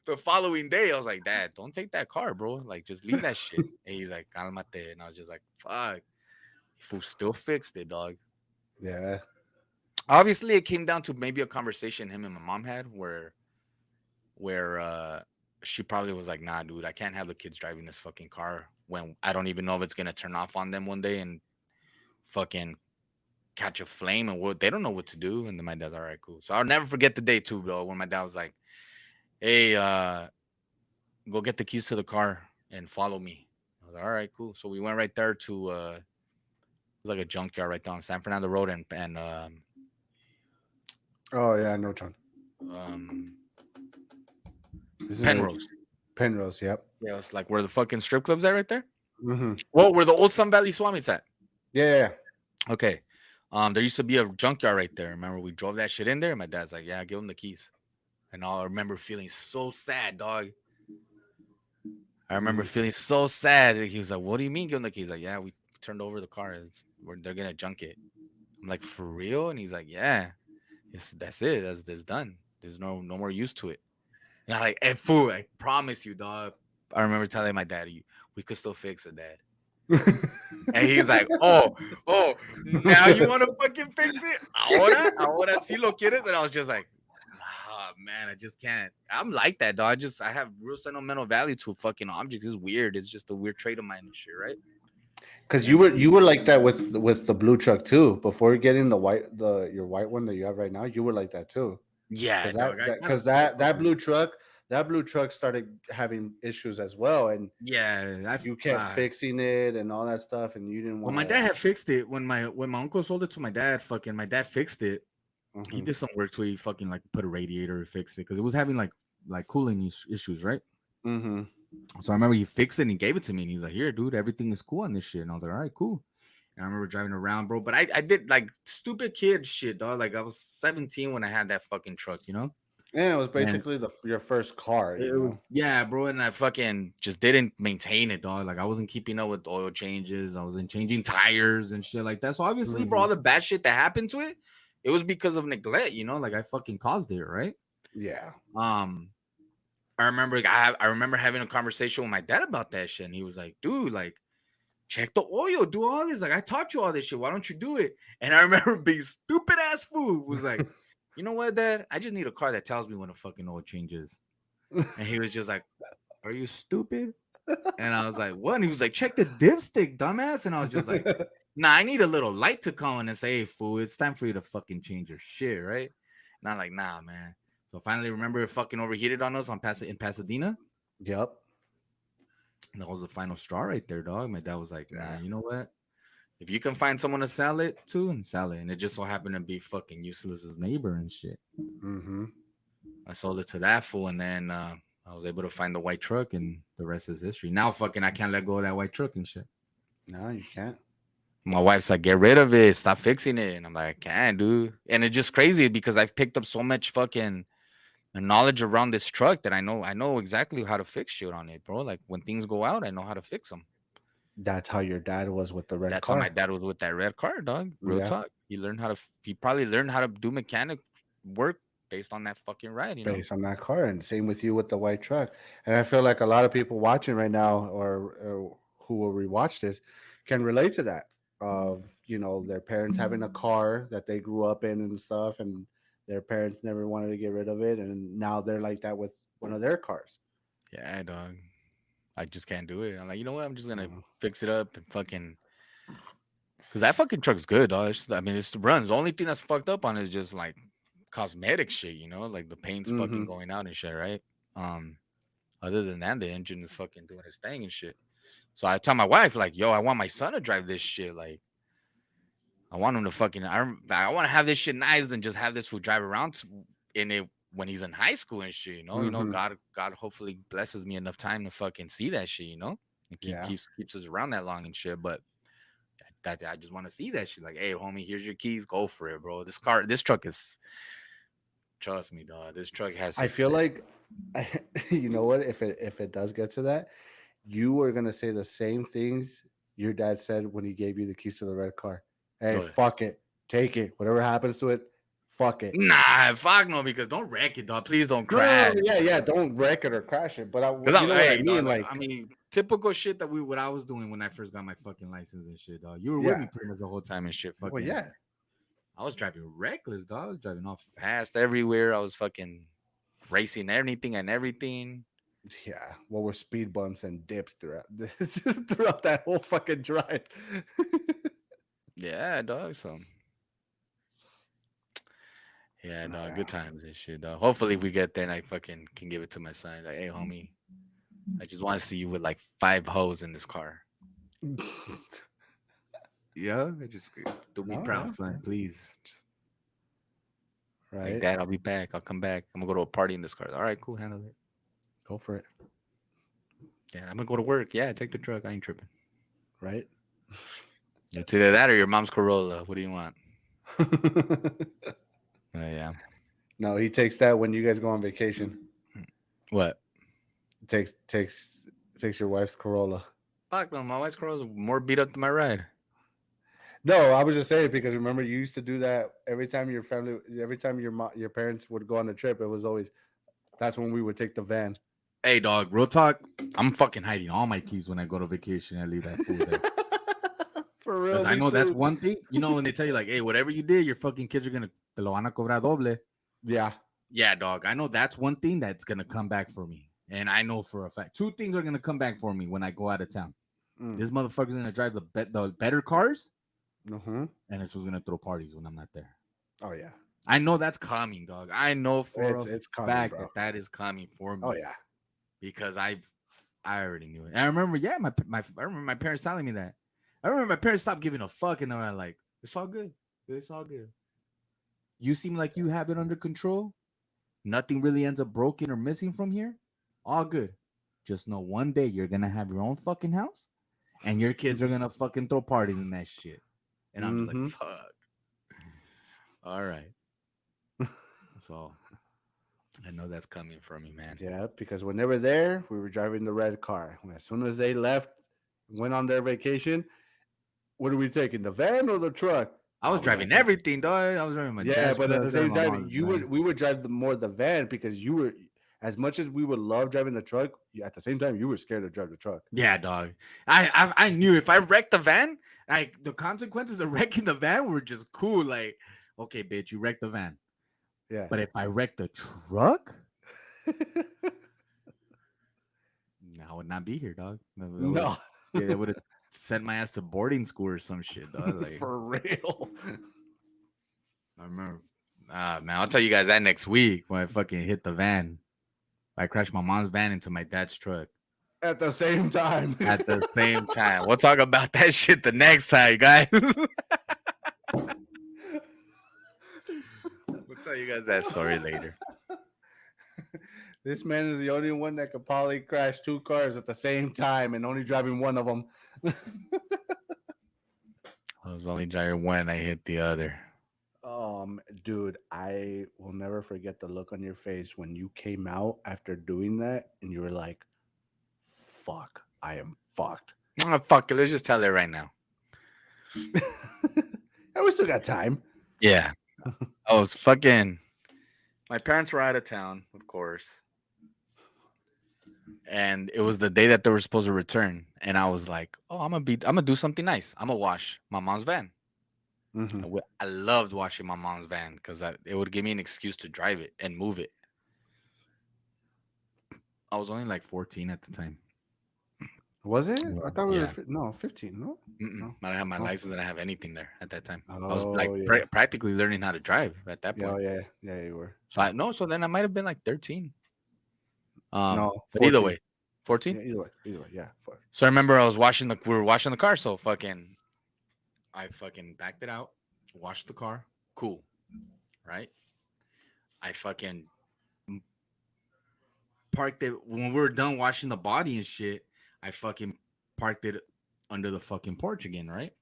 the following day, I was like, Dad, don't take that car, bro. Like, just leave that shit. And he's like, calmate. And I was just like, fuck. Fool still fixed it, dog. Yeah. Obviously, it came down to maybe a conversation him and my mom had where she probably was like, "Nah, dude, I can't have the kids driving this fucking car when I don't even know if it's gonna turn off on them one day and fucking catch a flame and what they don't know what to do." And then my dad's all right, cool. So I'll never forget the day too, bro, when my dad was like, "Hey, go get the keys to the car and follow me." I was like, all right, cool. So we went right there to it was like a junkyard right down San Fernando Road and Oh what's yeah, no, John. um Isn't it Penrose. Penrose? Yep. Yeah, it's like where the fucking strip club's at right there. Mm-hmm. Well, where the old Sun Valley Swami's at. Yeah. Okay. There used to be a junkyard right there. Remember, we drove that shit in there. And my dad's like, "Yeah, give him the keys." And I remember feeling so sad, dog. I remember Mm. feeling so sad. He was like, "What do you mean, give him the keys?" Like, "Yeah, we turned over the car. They're gonna junk it." I'm like, "For real?" And he's like, "Yeah, that's it. That's done. There's no more use to it." And I'm like, "Hey, fool, I promise you, dog." I remember telling my dad, "We could still fix it, Dad." And he's like, oh, now you want to fucking fix it? Ahora sí lo quieres? And I was just like, nah, man, I just can't. I'm like that, dog. I have real sentimental value to fucking objects. It's weird. It's just a weird trait of mine and shit, right? Because And you were like that with the blue truck too. Before getting the your white one that you have right now, you were like that too. yeah, Because dog. that blue truck started having issues as well, and Yeah, you kept fixing it and all that stuff, and you didn't well, want my dad to. had fixed it when my uncle sold it to my dad. Fucking, my dad fixed it. He Hmm. did some work to it. He fucking like put a radiator, fixed it because it was having like cooling issues, right? Hmm. So I remember he fixed it and he gave it to me. And he's like, "Here, dude, everything is cool on this shit." And I was like, "All right, cool." And I remember driving around, bro. But I did like stupid kid shit, dog. Like I was 17 when I had that fucking truck, you know? And it was And basically your first car, you know. yeah, bro. And I fucking just didn't maintain it, dog. Like I wasn't keeping up with oil changes. I wasn't changing tires and shit like that. So obviously, bro, all Hmm. the bad shit that happened to it, it was because of neglect, you know? Like I fucking caused it, right? Yeah. Um, I remember having a conversation with my dad about that shit, and he was like, "Dude, like, check the oil, do all this. Like, I taught you all this shit. Why don't you do it?" And I remember being stupid ass fool was like, "You know what, Dad? I just need a car that tells me when a fucking oil changes." And he was just like, "Are you stupid?" And I was like, "What?" And he was like, "Check the dipstick, dumbass." And I was just like, "Nah, I need a little light to come in and say, hey, fool, it's time for you to fucking change your shit, right?" And I'm like, "Nah, man." So finally, remember it fucking overheated on us in Pasadena. Yep. And that was the final straw right there, dog. My dad was like, "Nah, Yeah. you know what? If you can find someone to sell it to, and sell it." And it just so happened to be fucking useless's neighbor and shit. Hmm. I sold it to that fool, and then I was able to find the white truck, and the rest is history. Now, fucking, I can't let go of that white truck and shit. No, you can't. My wife's like, "Get rid of it, stop fixing it," and I'm like, "I can't, dude." And it's just crazy because I've picked up so much fucking knowledge around this truck that I know exactly how to fix shit on it, bro. Like when things go out, I know how to fix them. That's how your dad was with the red That's how my car. dad was with that red car, dog. Real Yeah. talk. He probably learned how to do mechanic work based on that fucking ride, you know? Based on that car, and same with you with the white truck. And I feel like a lot of people watching right now, or who will rewatch this, can relate to that. Of their parents having a car that they grew up in and stuff, and their parents never wanted to get rid of it, and now they're like that with one of their cars. Yeah, dog. I just can't do it. I'm like, you know what? I'm just gonna Mhm. fix it up and fucking because that fucking truck's good, dog. I mean, it's the runs. The only thing that's fucked up on it is just like cosmetic shit, you know, like the paint's fucking Mhm. going out and shit, right? Um, Other than that, the engine is fucking doing its thing and shit. So I tell my wife, like, yo, I want my son to drive this shit. Like, I want him to fucking, I want to have this shit nice than just have this fool drive around in it when he's in high school and shit. Mhm. God hopefully blesses me enough time to fucking see that shit. And Yeah. keeps us around that long and shit. But that I just want to see that shit. Like, hey, homie, here's your keys. Go for it, bro. This truck is, trust me, dog. This truck has I this. feel like, you know what? If it does get to that, you are gonna say the same things your dad said when he gave you the keys to the red car. Hey, Go fuck it, take it. Whatever happens to it, fuck it. Nah, fuck no, because don't wreck it, dog. Please don't No, no, no, crash. no, yeah, yeah. Don't wreck it or crash it. But Because you know what I hey, dog, mean. like Like, I mean, typical shit that what I was doing when I first got my fucking license and shit, dog. You were with yeah. me pretty much the whole time and shit. Well, Fucking yeah. I was driving reckless, dog. I was driving all fast everywhere. I was fucking racing anything and everything. Yeah, what were speed bumps and dips throughout throughout that whole fucking drive? Yeah, dog. So yeah, Oh, dog. yeah. Good times and shit, dog. Hopefully we get there and I fucking can give it to my son. Like, hey, homie, I just want to see you with like 5 hoes in this car. Yeah, I just do me Oh, proud, yeah, son. Please. Just like right. that, I'll be back. I'll come back. I'm gonna go to a party in this car. All right, cool, handle it. Go for it. Yeah, I'm gonna go to work. Yeah, take the truck. I ain't tripping. Right. It's either that or your mom's Corolla. What do you want? Yeah. No, he takes that when you guys go on vacation. What? Takes your wife's Corolla. Fuck no, my wife's Corolla's more beat up than my ride. No, I was just saying because remember you used to do that every time your parents would go on a trip. It was always that's when we would take the van. Hey, dog, real talk. I'm fucking hiding all my keys when I go to vacation. I leave that fool there. For real, Because I me know that's too. one thing. You know, when they tell you, like, hey, whatever you did, your fucking kids are going to, te lo van a cobrar doble. Yeah. Yeah, dog. I know that's one thing that's going to come back for me. And I know for a fact. 2 things are going to come back for me when I go out of town. This motherfucker's going to drive the better cars. Mm-hmm. And this was going to throw parties when I'm not there. Oh, yeah. I know that's coming, dog. I know for It's a coming, fact bro. that is coming for me. Oh, yeah. Because I already knew it. And I remember, yeah, I remember my parents telling me that. I remember my parents stopped giving a fuck, and they were like, "It's all good. It's all good. You seem like you have it under control. Nothing really ends up broken or missing from here. All good. Just know one day you're gonna have your own fucking house, and your kids are gonna fucking throw parties in that shit." And I'm just like, Mm-hmm. "Fuck. All right." So I know that's coming for me, man. Yeah, because when they were there, we were driving the red car. As soon as they left, went on their vacation, what are we taking? The van or the truck? I was We gotta driving take the everything, dog. I was driving my Yeah, dad's but at truck, the driving same my time, mom's van. we would drive more the van because you were as much as we would love driving the truck. At the same time, you were scared to drive the truck. Yeah, dog. I knew if I wrecked the van, like the consequences of wrecking the van were just cool. Like, okay, bitch, you wrecked the van. Yeah. But if I wrecked the truck, I would not be here, dog. No, They would have sent my ass to boarding school or some shit, dog. Like, for real. I remember, man, I'll tell you guys that next week when I fucking hit the van. I crashed my mom's van into my dad's truck At the same time. at the same time. We'll talk about that shit the next time, guys. We'll tell you guys that story later. This man is the only one that could probably crash 2 cars at the same time and only driving one of them. I was only driving one and I hit the other. Dude, I will never forget the look on your face when you came out after doing that and you were like, fuck, I am fucked. Oh, fuck it. Let's just tell it right now. And we still got time. Yeah. I was fucking. My parents were out of town, of course. And it was the day that they were supposed to return. And I was like, oh, I'm gonna do something nice. I'm gonna wash my mom's van. Mhm. I loved washing my mom's van because it would give me an excuse to drive it and move it. I was only like 14 at the time. Was it? I thought we Yeah. were no 15. No. Mm-mm. I don't have my Oh. license. I didn't have anything there at that time. I was Oh, like yeah. practically learning how to drive at that Yeah, point. yeah, you were. So then I might have been like 13. No, But either 14. way, 14. Yeah, either way, yeah. Fuck. So I remember we were washing the car. So I fucking backed it out, washed the car. Cool, right? I fucking Parked it when we were done washing the body and shit. I fucking parked it under the fucking porch again, right?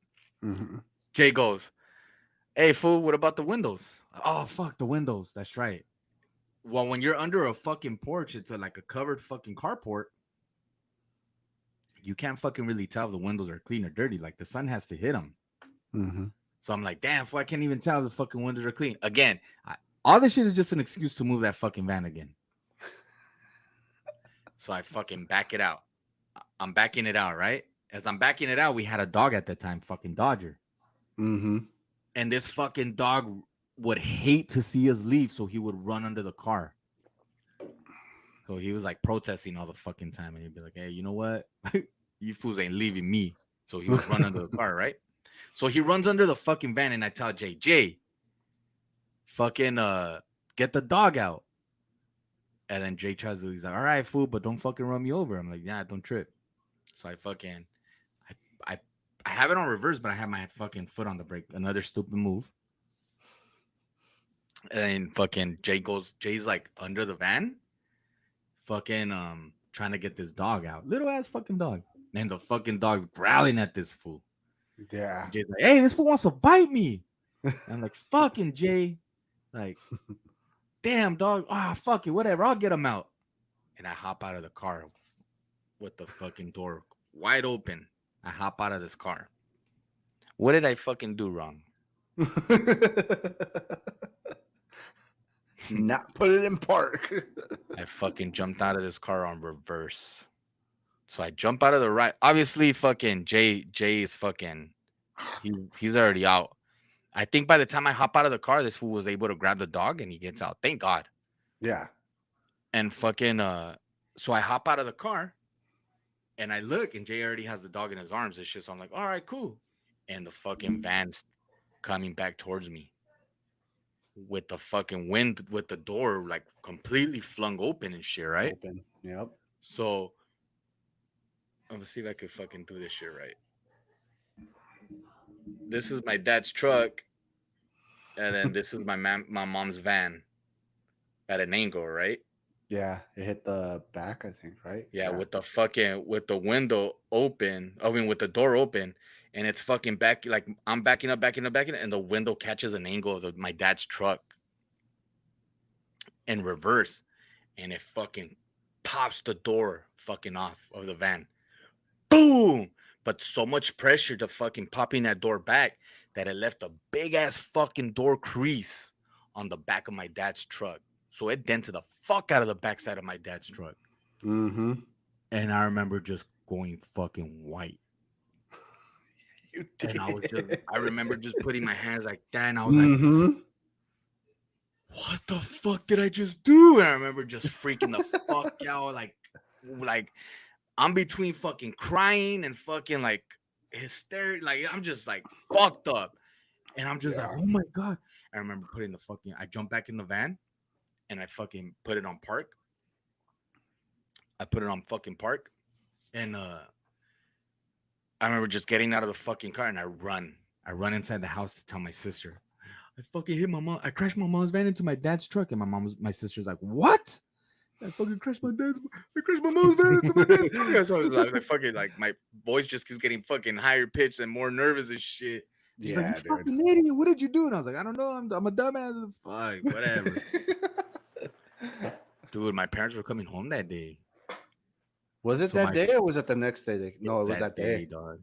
Mhm. Jay goes, "Hey fool, what about the windows?" Oh fuck the windows. That's right. Well, when you're under a fucking porch, it's like a covered fucking carport. You can't fucking really tell if the windows are clean or dirty. Like the sun has to hit them. Mhm. So I'm like, damn, fool, I can't even tell if the fucking windows are clean. Again, all this shit is just an excuse to move that fucking van again. So I fucking back it out. I'm backing it out, right? As I'm backing it out, we had a dog at that time, fucking Dodger. Mhm. And this fucking dog would hate to see us leave, so he would run under the car. So he was like protesting all the fucking time, and he'd be like, "Hey, you know what? You fools ain't leaving me." So he would run under the car, right? So he runs under the fucking van, and I tell Jay, fucking get the dog out. And then Jay tries to, he's like, "All right, fool, but don't fucking run me over." I'm like, "Yeah, don't trip." So I, I, I have it on reverse, but I have my fucking foot on the brake. Another stupid move. And fucking Jay's like under the van, fucking trying to get this dog out. Little ass fucking dog. And the fucking dog's growling at this fool. Yeah. And Jay's like, "Hey, this fool wants to bite me." And I'm like, "Fucking Jay." Like, damn dog. Ah, fuck it, whatever. I'll get him out. And I hop out of the car with the fucking door wide open. I hop out of this car. What did I fucking do wrong? Not put it in park. I fucking jumped out of this car on reverse. So I jump out of the right. Obviously, fucking Jay is fucking he's already out. I think by the time I hop out of the car, this fool was able to grab the dog and he gets out. Thank God. Yeah. And fucking so I hop out of the car and I look and Jay already has the dog in his arms and shit. So I'm like, all right, cool. And the fucking van's coming back towards me with the fucking wind with the door like completely flung open and shit, right? Open. Yep. So I'm gonna see if I could fucking do this shit right. This is my dad's truck, and then this is my mom's van at an angle, right? Yeah. It hit the back, I think, right? Yeah, with the window open. I mean, with the door open, and it's fucking back. Like I'm backing up, and the window catches an angle of my dad's truck in reverse, and it fucking pops the door fucking off of the van. Boom! But so much pressure to fucking popping that door back that it left a big ass fucking door crease on the back of my dad's truck. So it dented the fuck out of the backside of my dad's truck. Mm-hmm. And I remember just going fucking white. You And did. I remember just putting my hands like that. And I was like, Mm-hmm. what the fuck did I just do? And I remember just freaking the fuck out. Like I'm between fucking crying and fucking like hysterical. Like I'm just like fucked up. And I'm just like, Yeah. oh my God. I remember I jumped back in the van and I fucking put it on park. I put it on fucking park. And I remember just getting out of the fucking car and I run. I run inside the house to tell my sister. I fucking hit my mom. I crashed my mom's van into my dad's truck. And my sister's like, what? I crashed my mom's van into my dad's truck. So I was like fucking like my voice just keeps getting fucking higher pitched and more nervous as shit. She's like, Yeah, you dude. fucking idiot. What did you do? And I was like, I don't know. I'm a dumbass. Fuck, whatever. Dude, my parents were coming home that day. Was it So that my day or was it the next day? No, it was that day, day. dog.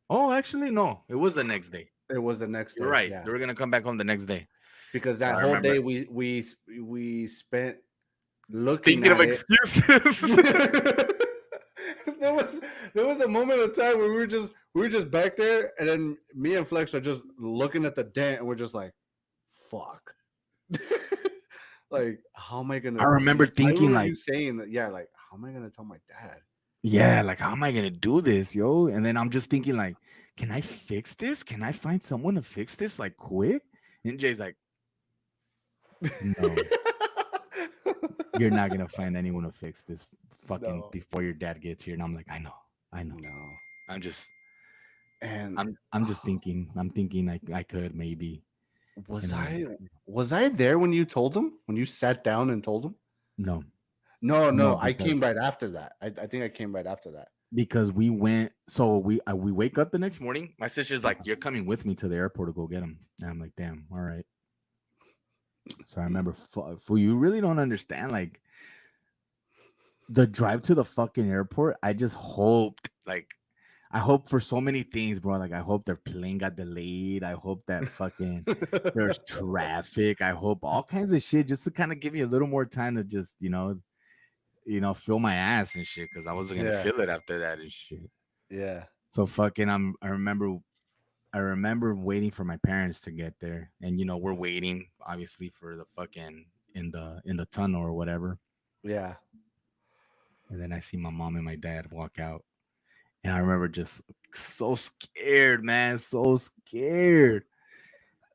Oh, actually, no. It was the next day. It was the next day. You're right. Yeah. They were gonna come back home the next day. Because So that I whole remember day we spent looking thinking at of it. excuses. there was a moment of time where we were just back there, and then me and Flex are just looking at the dent, and we're just like, "Fuck." Like, how am I gonna? I remember thinking remember like, you saying that. Yeah, like, how am I gonna tell my dad? yeah, like how am I gonna do this, yo? And then I'm just thinking like, can I fix this? Can I find someone to fix this like quick? And Jay's like, no, you're not gonna find anyone to fix this fucking No. before your dad gets here. And I'm like, I know. No. I'm just And I'm just thinking. I'm thinking like I could maybe. was And was I there when you told him? When you sat down and told him? no, No, I because came right after that. I think I came right after that. because we went. So we wake up the next morning. morning. My sister's like, You're coming with me to the airport to go get him. And I'm like, damn, all right. So I remember, for you really don't understand, like the drive to the fucking airport. I just hoped, like, I hope for so many things, bro. Like, I hope their plane got delayed. I hope that fucking there's traffic. I hope all kinds of shit just to kind of give me a little more time to just, feel my ass and shit because I wasn't gonna Yeah. feel it after that and shit. Yeah. So fucking, I remember I remember waiting for my parents to get there, and we're waiting obviously for the fucking in the tunnel or whatever. Yeah. And then I see my mom and my dad walk out, and I remember just so scared, man, so scared.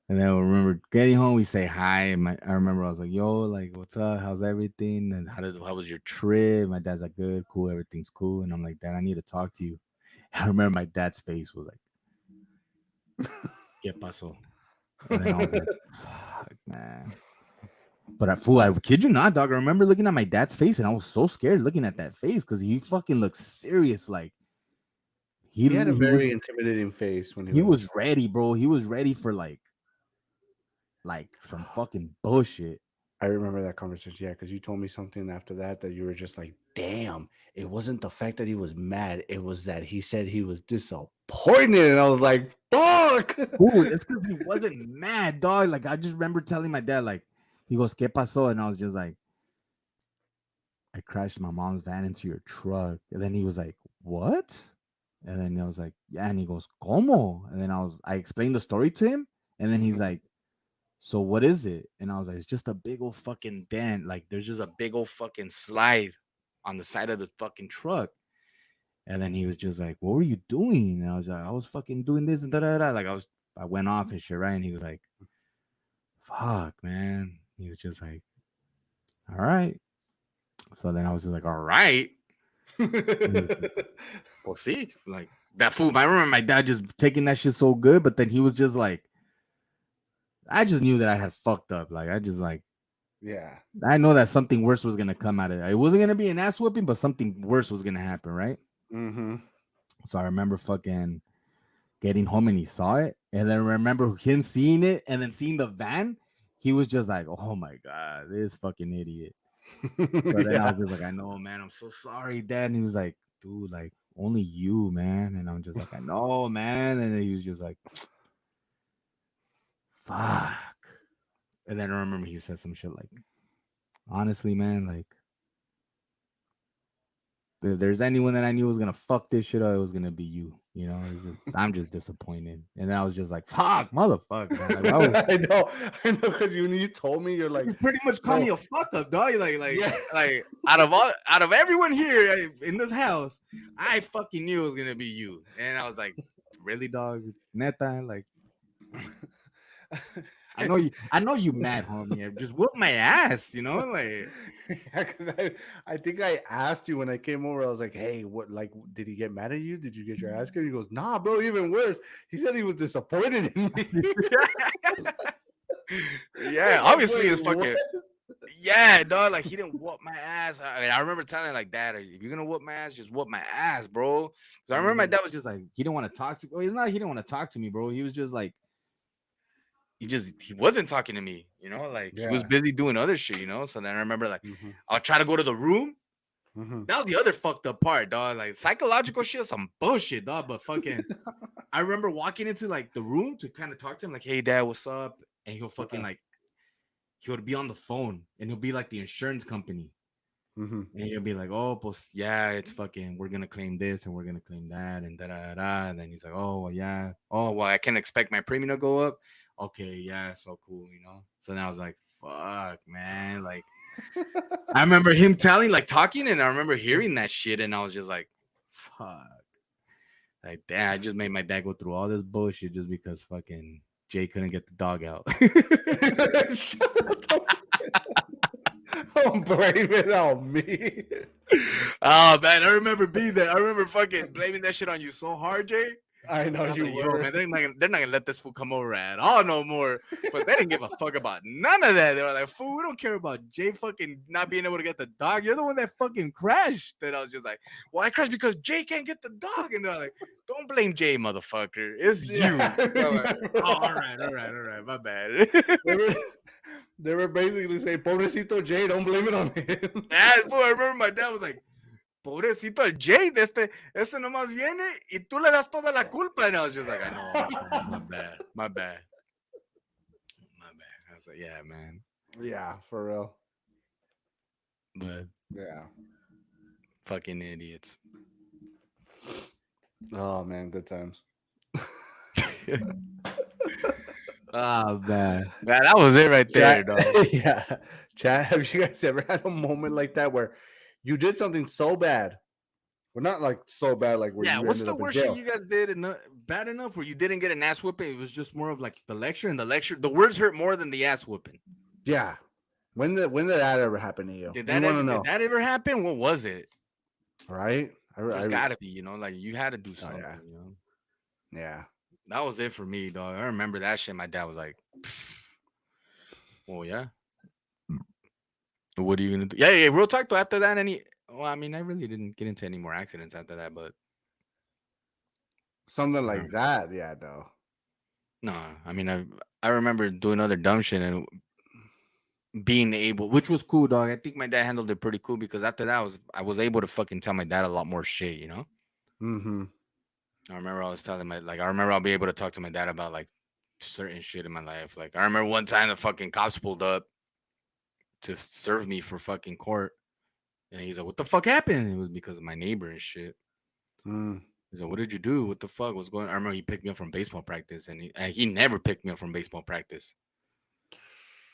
And then I remember getting home, we say hi. And I remember I was like, "Yo, like, what's up? How's everything? And how was your trip?" My dad's like, "Good, cool, everything's cool." And I'm like, "Dad, I need to talk to you." I remember my dad's face was like, "¿Qué pasó?" And then I was like, "Fuck, man." But fool, I kid you not, dog. I remember looking at my dad's face, and I was so scared looking at that face because he fucking looked serious. Like he He had a he was very intimidating face when he he was. was ready, bro. He was ready for like some fucking bullshit. I remember that conversation. Yeah, because you told me something after that you were just like, "Damn!" It wasn't the fact that he was mad; it was that he said he was disappointed, and I was like, "Fuck!" Ooh, it's because he wasn't mad, dog. Like I just remember telling my dad, like, he goes, "¿Qué pasó?" And I was just like, "I crashed my mom's van into your truck." And then he was like, "What?" And then I was like, "Yeah." And he goes, "Cómo?" And then I explained the story to him, and then he's like, "So what is it?" And I was like, "It's just a big old fucking dent. Like there's just a big old fucking slide on the side of the fucking truck." And then he was just like, "What were you doing?" And I was like, "I was fucking doing this and da da da." Like I went off and shit, right? And he was like, "Fuck, man." He was just like, "All right." So then I was just like, "All right." And he was just like, "Well, see, like that fool." I remember my dad just taking that shit so good, but then he was just like, I just knew that I had fucked up. Like I just like Yeah. I know that something worse was gonna come out of it. It wasn't gonna be an ass whipping, but something worse was gonna happen, right? Mm-hmm. So I remember fucking getting home and he saw it, and then remember him seeing it and then seeing the van. He was just like, "Oh my god, this fucking idiot." So then I Yeah. was just like, "I know, man. I'm so sorry, Dad." And he was like, "Dude, like only you, man." And I'm just like, "I know, man." And then he was just like, "Fuck." And then I remember he said some shit like, "Honestly, man, like if there's anyone that I knew was gonna fuck this shit up, it was gonna be you. It's just I'm just disappointed." And then I was just like, "Fuck, motherfucker, man! Like, why would I know, because you told me you're you like, just pretty much call me bro, a fuck up, dog? Like, like, yeah, like out of everyone here in this house, I fucking knew it was gonna be you." And I was like, "Really, dog? Neta? Like, I know you mad, homie. Just whoop my ass, like." yeah, because I think I asked you when I came over. I was like, "Hey, what? Like, did he get mad at you? Did you get your ass kicked?" He goes, "Nah, bro. Even worse. He said he was disappointed in me." I Yeah, was like, obviously "Wait, it's what?" fucking yeah, dog. Like he didn't whoop my ass. I mean, I remember telling him like, Dad, if you're gonna whoop my ass, just whoop my ass, bro. Because I remember my Mhm. dad was just like, He didn't want to talk to. Well, it's not he didn't want to talk to me, bro. He was just like, he wasn't talking to me, like he was Yeah. busy doing other shit. So then I remember like Mm-hmm. I'll try to go to the room. Mm-hmm. That was the other fucked up part, dog. Like psychological shit, some bullshit, dog. But fucking, I remember walking into like the room to kind of talk to him, like, "Hey, Dad, what's up?" And he'll fucking like he would be on the phone, and he'll be like the insurance company, Mm-hmm. and he'll be like, "Oh, pues, yeah, it's fucking, we're gonna claim this and we're gonna claim that, and da da da." And then he's like, "Oh, well, yeah. Oh, well, I can expect my premium to go up." Okay, yeah, so cool. So then I was like, "Fuck, man!" Like I remember him telling, like talking, and I remember hearing that shit, and I was just like, "Fuck." Like, damn, I just made my dad go through all this bullshit just because fucking Jay couldn't get the dog out. Shut up. Don't blame it on me. Oh man, I remember being there. I remember fucking blaming that shit on you so hard, Jay. I know And I was you like, "Yo, were. man, they're not gonna let this fool come over at all no more." But they didn't give a fuck about none of that. They were like, "Fool, we don't care about Jay fucking not being able to get the dog. You're the one that fucking crashed." And I was just like, "Well, I crashed because Jay can't get the dog." And they're like, "Don't blame Jay, motherfucker. It's Yeah, you." I And I'm like, remember "Oh, all that. right, all right, all right. My bad." They were, they were basically saying, "Pobrecito Jay, don't blame it on him." Yeah, fool, I remember my dad was like, "Pobrecito el Jay, este nomás viene y tú le das toda la culpa." And I was just like, "I know, man, my bad, my bad, my bad." I was like, "Yeah, man." Yeah, for real. But Yeah. fucking idiots. Oh man, good times. Oh man. Man, that was it right there, Chat, dog. yeah, chat. Have you guys ever had a moment like that where you did something so bad? Well, not like so bad, like where Yeah, you what's ended the up in worst shit jail. you guys did bad enough where you didn't get an ass whooping? It was just more of like the lecture, and the lecture, the words hurt more than the ass whooping. Yeah. When did that ever happen to you? We want to Did know, that ever happen? What was it? right? There's gotta be, like you had to do Oh yeah, something. yeah. That was it for me, dog. I remember that shit. My dad was like, "Well, yeah. What are you gonna do?" Yeah, yeah. Real talk though. After that, well, I mean, I really didn't get into any more accidents after that, but Something uh, like that. Yeah, no. no, I mean, I remember doing other dumb shit and being able, which was cool, dog. I think my dad handled it pretty cool because after that, I was able to fucking tell my dad a lot more shit. Mm-hmm. I remember I was telling I remember I'll be able to talk to my dad about like certain shit in my life. Like I remember one time the fucking cops pulled up to serve me for fucking court, and he's like, "What the fuck happened?" It was because of my neighbor and shit. Mm. He's like, "What did you do? What the fuck was going?" I remember he picked me up from baseball practice, and he never picked me up from baseball practice.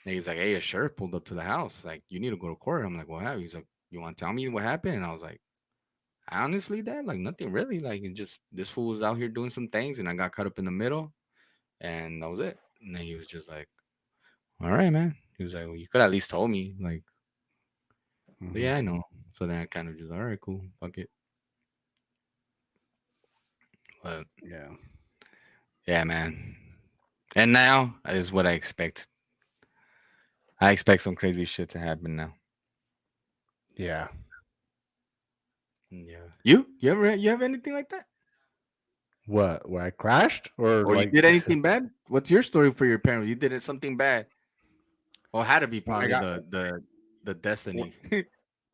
And he's like, "Hey, a sheriff pulled up to the house. Like, you need to go to court." I'm like, "What happened?" He's like, "You want to tell me what happened?" And I was like, "Honestly, Dad, like nothing really. Like, it just this fool was out here doing some things, and I got caught up in the middle, and that was it." And then he was just like, "All right, man." He was like, "Well, you could at least told me." Like, but Mm-hmm. yeah, I know. So then I kind of just, all right, cool, fuck it. But Yeah. yeah, man. And now is what I expect. I expect some crazy shit to happen now. Yeah. Yeah. You have anything like that? What? Where I crashed or Or you like did anything bad? What's your story for your parents? You did it something bad. Well, had to be when I probably got? the destiny.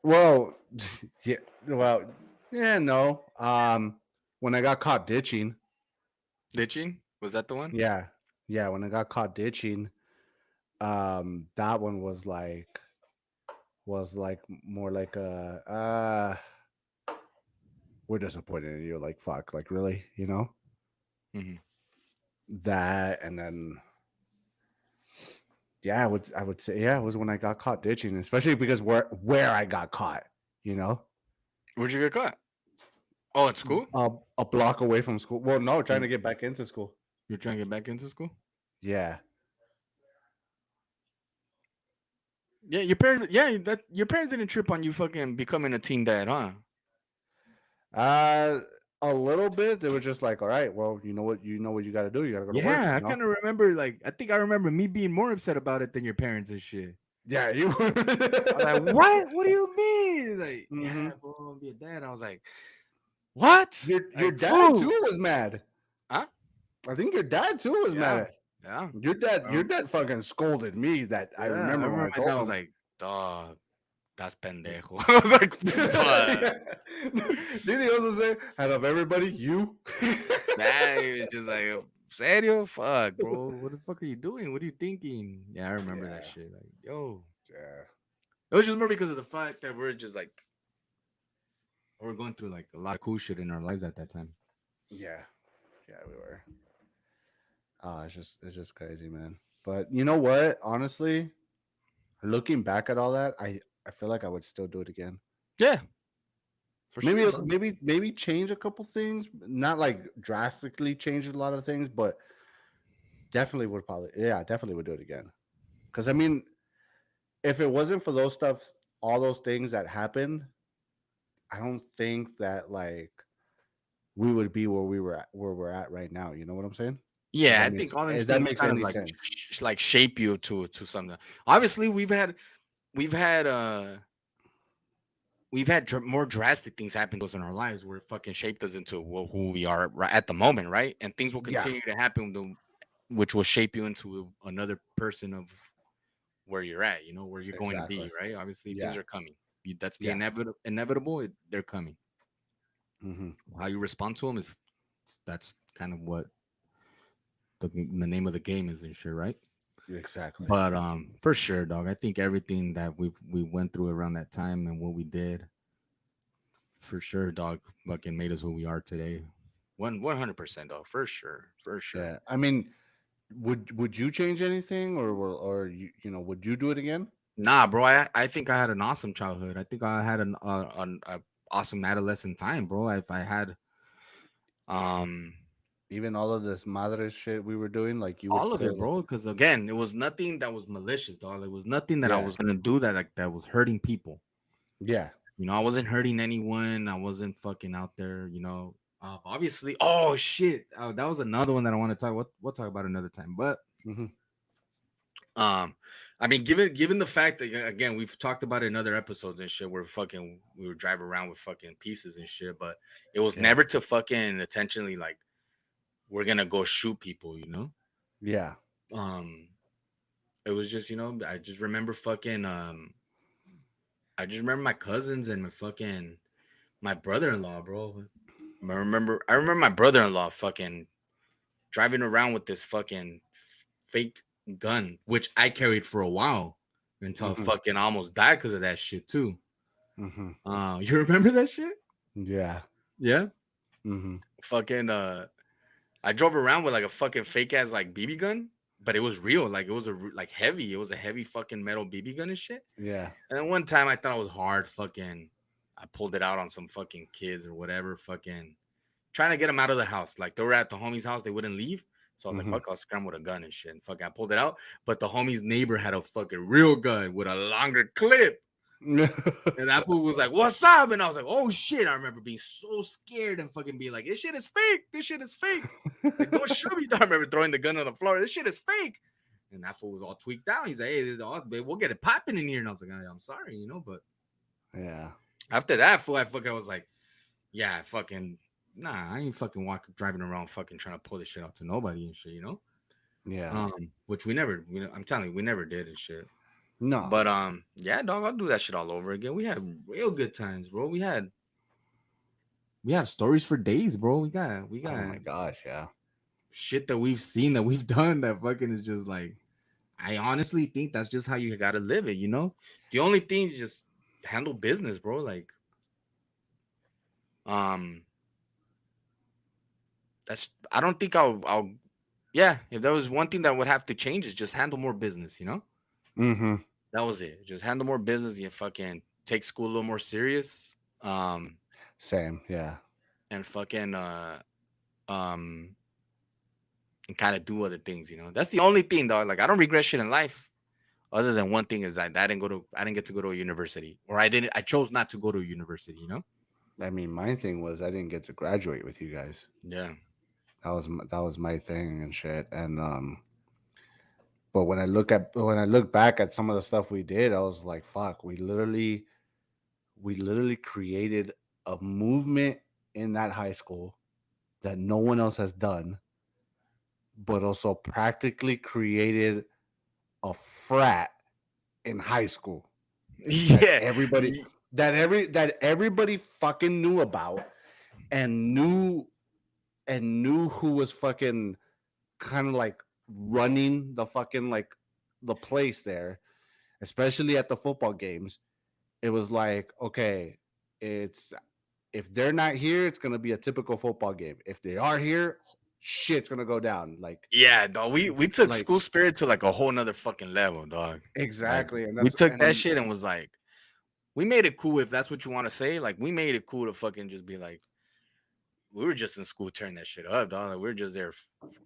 Well, yeah. Well, yeah. No. When I got caught ditching. Ditching? Was that the one? Yeah. Yeah. When I got caught ditching, that one was like more like a we're disappointed in you. Like fuck. Like really. Hmm. That and then yeah, I would say yeah, it was when I got caught ditching, especially because where I got caught, you know, Where'd you get caught? Oh, at school? a block away from school. Well, no, trying Mm. to get back into school. You're trying to get back into school? Yeah. Yeah, your parents didn't trip on you fucking becoming a teen dad, huh? Uh, a little bit. They were just like, all right, well, you know what you got to do. You got to go to work. Yeah, I kind of remember. Like, I think I remember me being more upset about it than your parents and shit. Yeah, you. I was like, "What? What do you mean?" He's like, hmm "Yeah, bro, I'm gonna be a dad." I was like, "What? Your Like, dad too fool? was mad. Huh? I think your dad too was mad. Yeah, yeah." Your dad fucking scolded me. That I Yeah, I remember when remember I my dad told was him. like, "Dog, that's pendejo." I was like, "Fuck." Yeah. Did he also say, out of everybody, you? Nah, he was just like, "Serio? Fuck, bro. What the fuck are you doing? What are you thinking?" Yeah, I remember that Yeah, shit. Like, yo, yeah, it was just more because of the fact that we're going through like a lot of cool shit in our lives at that time. yeah, yeah. We were. It's just crazy, man. But you know what? Honestly, looking back at all that, I feel like I would still do it again. Yeah, for Maybe sure, bro. maybe change a couple things, not like drastically change a lot of things, but definitely would do it again. Because I mean, if it wasn't for those stuff, all those things that happened, I don't think that like we would be where we're at right now. You know what I'm saying? If Yeah, that I makes think all these if that things makes kind of any like sense. like shape you to something. Obviously, we've had more drastic things happen to us in our lives where it fucking shaped us into who we are right at the moment, right? And things will Yeah, continue to happen, which will shape you into another person of where you're at. Where you're going to exactly. be, right? Obviously, things Yeah, are coming. That's the yeah. inevitable. They're coming. hmm How you respond to them that's kind of what the name of the game is and shit, right? Exactly. But for sure, dog. I think everything that we went through around that time and what we did, for sure, dog, fucking made us who we are today. 100%, dog, for sure, for sure. Yeah. I mean, would you change anything, or would you do it again? Nah, bro, I think I had an awesome childhood. I think I had an awesome adolescent time, bro. If I had um Even all of this madre shit we were doing, like you would all of it, still. bro, because again, it was nothing that was malicious, dog. It was nothing that I Yeah. was gonna do that like that was hurting people. Yeah. You know, I wasn't hurting anyone. I wasn't fucking out there. Obviously. Oh shit, that was another one that I want to talk. We'll talk about another time. But Hmm. um, I mean, given the fact that again we've talked about it in other episodes and shit, where fucking we would drive around with fucking pieces and shit, but it was Yeah. never to fucking intentionally like we're gonna go shoot people. Yeah. Um, it was just I just remember fucking I just remember my cousins and my brother-in-law, bro. I remember my brother-in-law fucking driving around with this fucking fake gun, which I carried for a while until I Hmm. fucking almost died because of that shit too. Hmm. You remember that shit? Yeah. Yeah. Hmm. Fucking I drove around with like a fucking fake ass like BB gun, but it was real. Like it was like heavy. It was a heavy fucking metal BB gun and shit. Yeah. And then one time I thought it was hard. Fucking, I pulled it out on some fucking kids or whatever. Fucking trying to get them out of the house. Like they were at the homie's house, they wouldn't leave. So I was like, Hmm. fuck, I'll scram with a gun and shit. And fucking, I pulled it out. But the homie's neighbor had a fucking real gun with a longer clip. And that fool was like, "What's up?" And I was like, "Oh shit!" I remember being so scared and fucking being like, "This shit is fake. This shit is fake. Like, don't shoot me." I remember throwing the gun on the floor. This shit is fake. And that fool was all tweaked out. He's like, "Hey, babe, we'll get it popping in here." And I was like, "I'm sorry, but." Yeah. After that, fool, I fucking was like, "Yeah, fucking nah, I ain't fucking driving around fucking trying to pull this shit out to nobody and shit." Yeah. Which we never, I'm telling you, we never did and shit. No. But yeah, dog, I'll do that shit all over again. We had real good times, bro. We have stories for days, bro. We got Oh my gosh. Yeah. shit that we've seen that we've done that fucking is just like I honestly think that's just how you gotta live it. The only thing is just handle business, bro. Like um that's I don't think I'll yeah, if there was one thing that would have to change is just handle more business. Hmm. That was it. Just handle more business, you fucking take school a little more serious. Same. Yeah. And fucking um and kind of do other things. That's the only thing, dog. Like I don't regret shit in life. Other than one thing is that I didn't get to go to a university, or I chose not to go to a university. I mean, my thing was I didn't get to graduate with you guys. Yeah. That was my thing and shit. And but when I look back at some of the stuff we did, I was like, fuck, we literally created a movement in that high school that no one else has done, but also practically created a frat in high school that Yeah. everybody that everybody fucking knew about and knew who was fucking kind of like running the fucking like the place there, especially at the football games. It was like, okay, it's if they're not here, it's gonna be a typical football game. If they are here, shit's gonna go down. Yeah, dog. We took Like school spirit to like a whole nother fucking level, dog. Like exactly, and we that's took that and shit and was like, we made it cool if that's what you want to say. Like we made it cool to fucking just be like, we were just in school tearing that shit up, dog. Like, we were just there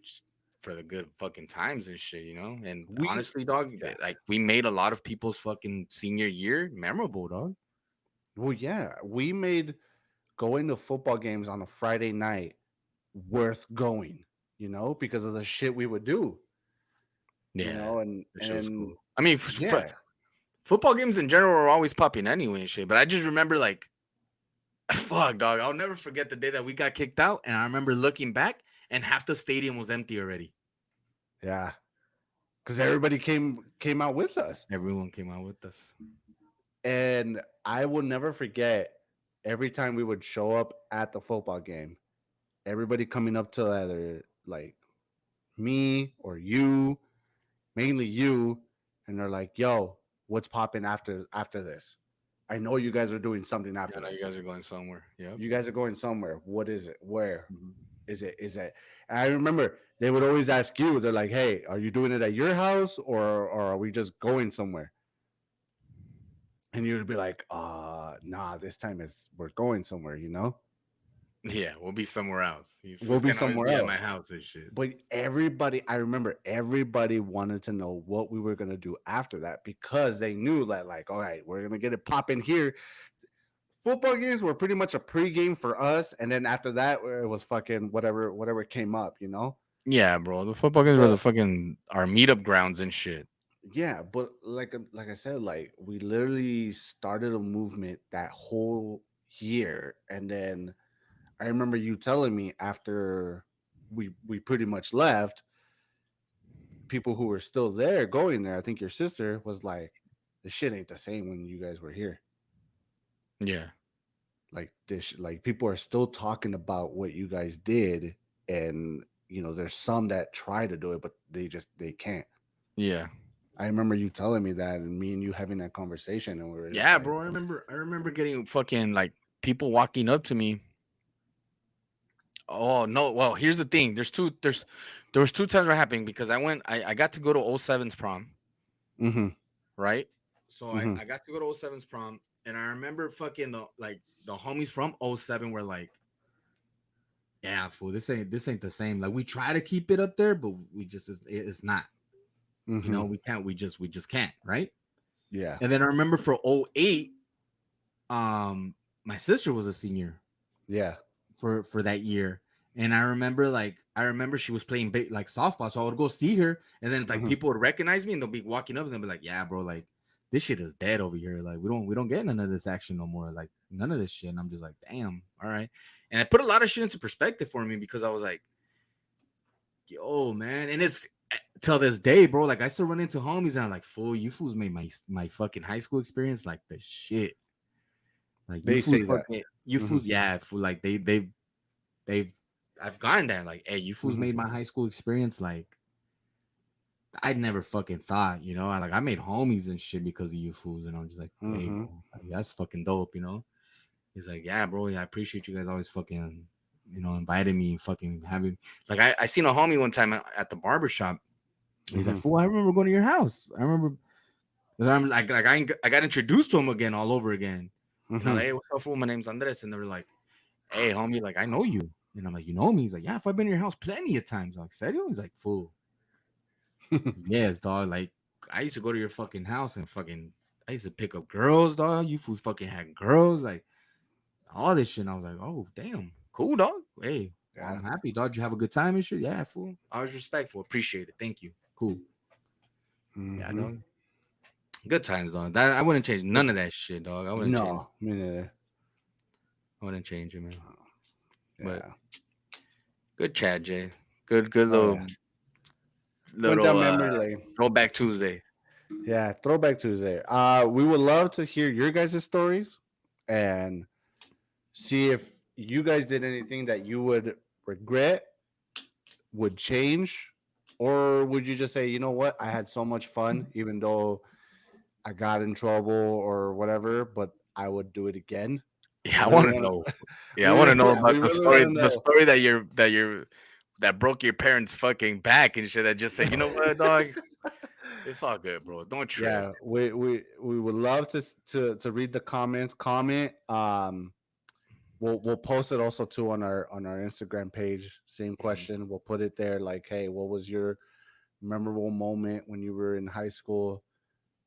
just for the good fucking times and shit. And we honestly, dog, yeah. like we made a lot of people's fucking senior year memorable, dog. Well, yeah, we made going to football games on a Friday night worth going, because of the shit we would do, Yeah, and that shit was and cool. I mean, yeah, football games in general are always popping anyway and shit. But I just remember like, fuck, dog. I'll never forget the day that we got kicked out, and I remember looking back, and half the stadium was empty already. yeah, because everybody came out with us, Everyone came out with us. and I will never forget every time we would show up at the football game, everybody coming up to either like me or you, mainly you, and they're like, "Yo, what's popping after this? I know you guys are doing something Yeah, after no, you this. guys are going somewhere. Yep. You guys are going somewhere. What is it? Where? Mhm. Is it? And I remember they would always ask you. They're like, "Hey, are you doing it at your house or are we just going somewhere?" And you would be like, nah, this time is we're going somewhere, you know? Yeah, we'll be somewhere else. You We'll fools be can't always somewhere be at my else. house and shit. But everybody, I remember everybody wanted to know what we were gonna do after that because they knew that, like, all right, we're gonna get it popping here. Football games were pretty much a pregame for us, and then after that, it was fucking whatever came up, you know. Yeah, bro. The football games were the But fucking our meetup grounds and shit. yeah, but like I said, like we literally started a movement that whole year, and then I remember you telling me after we pretty much left, people who were still there going there. I think your sister was like, "The shit ain't the same when you guys were here." Yeah. Like like people are still talking about what you guys did, and there's some that try to do it, but they can't. Yeah. I remember you telling me that, and me and you having that conversation, and we were just Yeah, like, bro. I remember getting fucking like people walking up to me. Oh no. Well, here's the thing. There was two times where it happened because I got to go to '07's prom, "Mm-hmm, right? So I, mm-hmm, I got to go to '07's prom, and I remember fucking the homies from '07 were like, yeah, fool, this ain't the same. Like we try to keep it up there, but we just it's not. You mm-hmm, know, we just can't, right? yeah, And then I remember for '08, um, my sister was a senior yeah, for that year. And I remember she was playing like softball, so I would go see her, and then like mm-hmm, people would recognize me, and they'll be walking up, and they'll be like, "Yeah, bro, like this shit is dead over here. Like we don't get none of this action no more. Like none of this shit." And I'm just like, "Damn, all right." And I put a lot of shit into perspective for me because I was like, "Yo, man," and it's till this day, bro. Like I still run into homies, and I'm like, "Fool, you fools made my fucking high school experience like the shit. Like you they fools say that. fucking you Mm-hmm, fools, yeah, fool. Like they've I've gotten that. Like, hey, you fools mm-hmm, made my high school experience like I'd never fucking thought, I made homies and shit because of you fools, and I'm just like, hey, mm-hmm, bro, like, that's fucking dope. He's like, yeah, bro, yeah, I appreciate you guys always fucking, inviting me and fucking having like I seen a homie one time at the barber shop. He's like, mm-hmm, fool, I remember going to your house. I remember. And I'm like I got introduced to him again all over again. And I'm mm-hmm. like, hey, what's up, fool? My name's Andres. And they were like, hey, homie, like I know you. And I'm like, you know me? He's like, yeah, if I've been in your house plenty of times. I'm like, serio? He's like, fool. Yes, dog. Like I used to go to your fucking house and fucking I used to pick up girls, dog. You fools fucking had girls, like all this shit. And I was like, oh damn, cool, dog. Hey, well, Yeah. I'm happy, dog. Did you have a good time and shit? Yeah, fool. I was respectful. Appreciate it. Thank you. Cool. Yeah, Mm-hmm. dog. Good times, dog. That I wouldn't change none of that shit, dog. I wouldn't change. No, me neither. I wouldn't change it, man. But Yeah. good chat, Jay. Good Oh little yeah. Went little down memory lane. throwback Tuesday. Yeah, Throwback Tuesday. We would love to hear your guys' stories and see if you guys did anything that you would regret, would change, or would you just say, you know what, I had so much fun, even though I got in trouble or whatever, but I would do it again. Yeah, We I really want to want know. to. Yeah, I want to know Yeah, we about the really story. want to The know. story that broke your parents' fucking back and shit. That just said, you know what, dog? It's all good, bro. Don't trip. Yeah, we would love to read the comments. Comment. We'll post it also too on our Instagram page. Same Mhm. question. We'll put it there like, hey, what was your memorable moment when you were in high school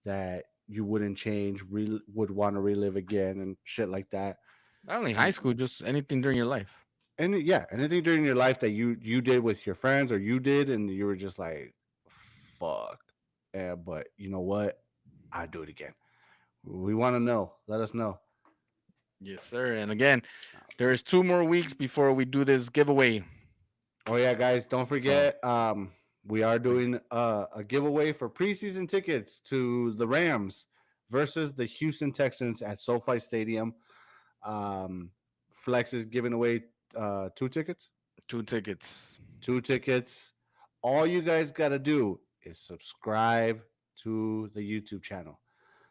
that you wouldn't change, would want to relive again, and shit like that. Not only high And school, just anything during your life. yeah, anything during your life that you did with your friends or you did, and you were just like, fuck. Yeah, but you know what? I'd do it again. We want to know. Let us know. Yes, sir. And again, there is 2 more weeks before we do this giveaway. Oh yeah, guys, don't So, forget we are like, doing a giveaway for preseason tickets to the Rams versus the Houston Texans at SoFi Stadium. Flex is giving away two tickets. 2 tickets. Two tickets. All you guys got to do is subscribe to the YouTube channel.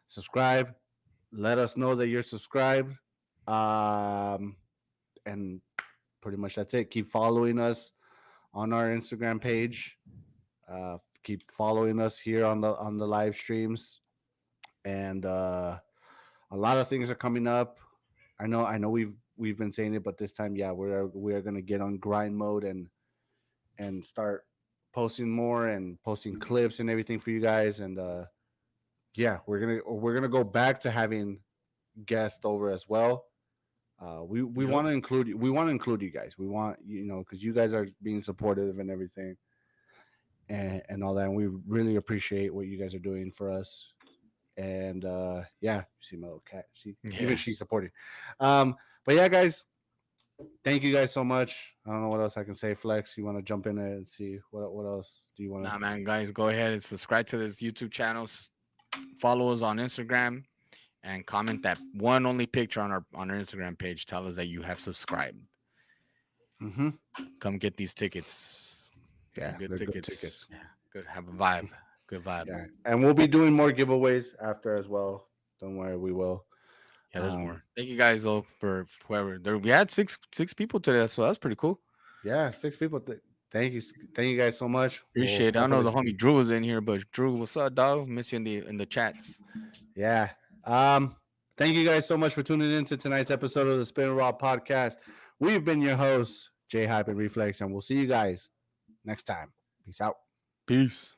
Subscribe. Let us know that you're subscribed. And pretty much that's it. Keep following us on our Instagram page. Keep following us here on the live streams, and a lot of things are coming up. I know we've been saying it, but this time, yeah, we're gonna get on grind mode and start posting more and posting clips and everything for you guys. And yeah, we're gonna go back to having guests over as well. We Yep. want to include you. We want to include you guys. We want because you guys are being supportive and everything and all that. And we really appreciate what you guys are doing for us. And yeah, you see my little cat. Even Yeah. she's supporting. But yeah, guys, thank you guys so much. I don't know what else I can say. Flex, you want to jump in there and see what else do you want to? Nah, man, guys, go ahead and subscribe to this YouTube channel. Follow us on Instagram and comment that one only picture on our Instagram page. Tell us that you have subscribed. Mm-hmm. Come get these tickets. Yeah, Good they're good tickets. tickets. Yeah, good. Have a vibe. Good vibe. Yeah, and we'll be doing more giveaways after as well. Don't worry, we will. Yeah, there's more. Thank you guys though for whoever. We had six people today, so that's pretty cool. Yeah, 6 people. Thank you guys so much. We'll Appreciate it. I know hopefully, the homie Drew was in here, but Drew, what's up, dog? Miss you in the chats. yeah. Thank you guys so much for tuning in to tonight's episode of the Spin Raw podcast. We've been your hosts, J Hype and Reflex, and we'll see you guys next time. Peace out. Peace.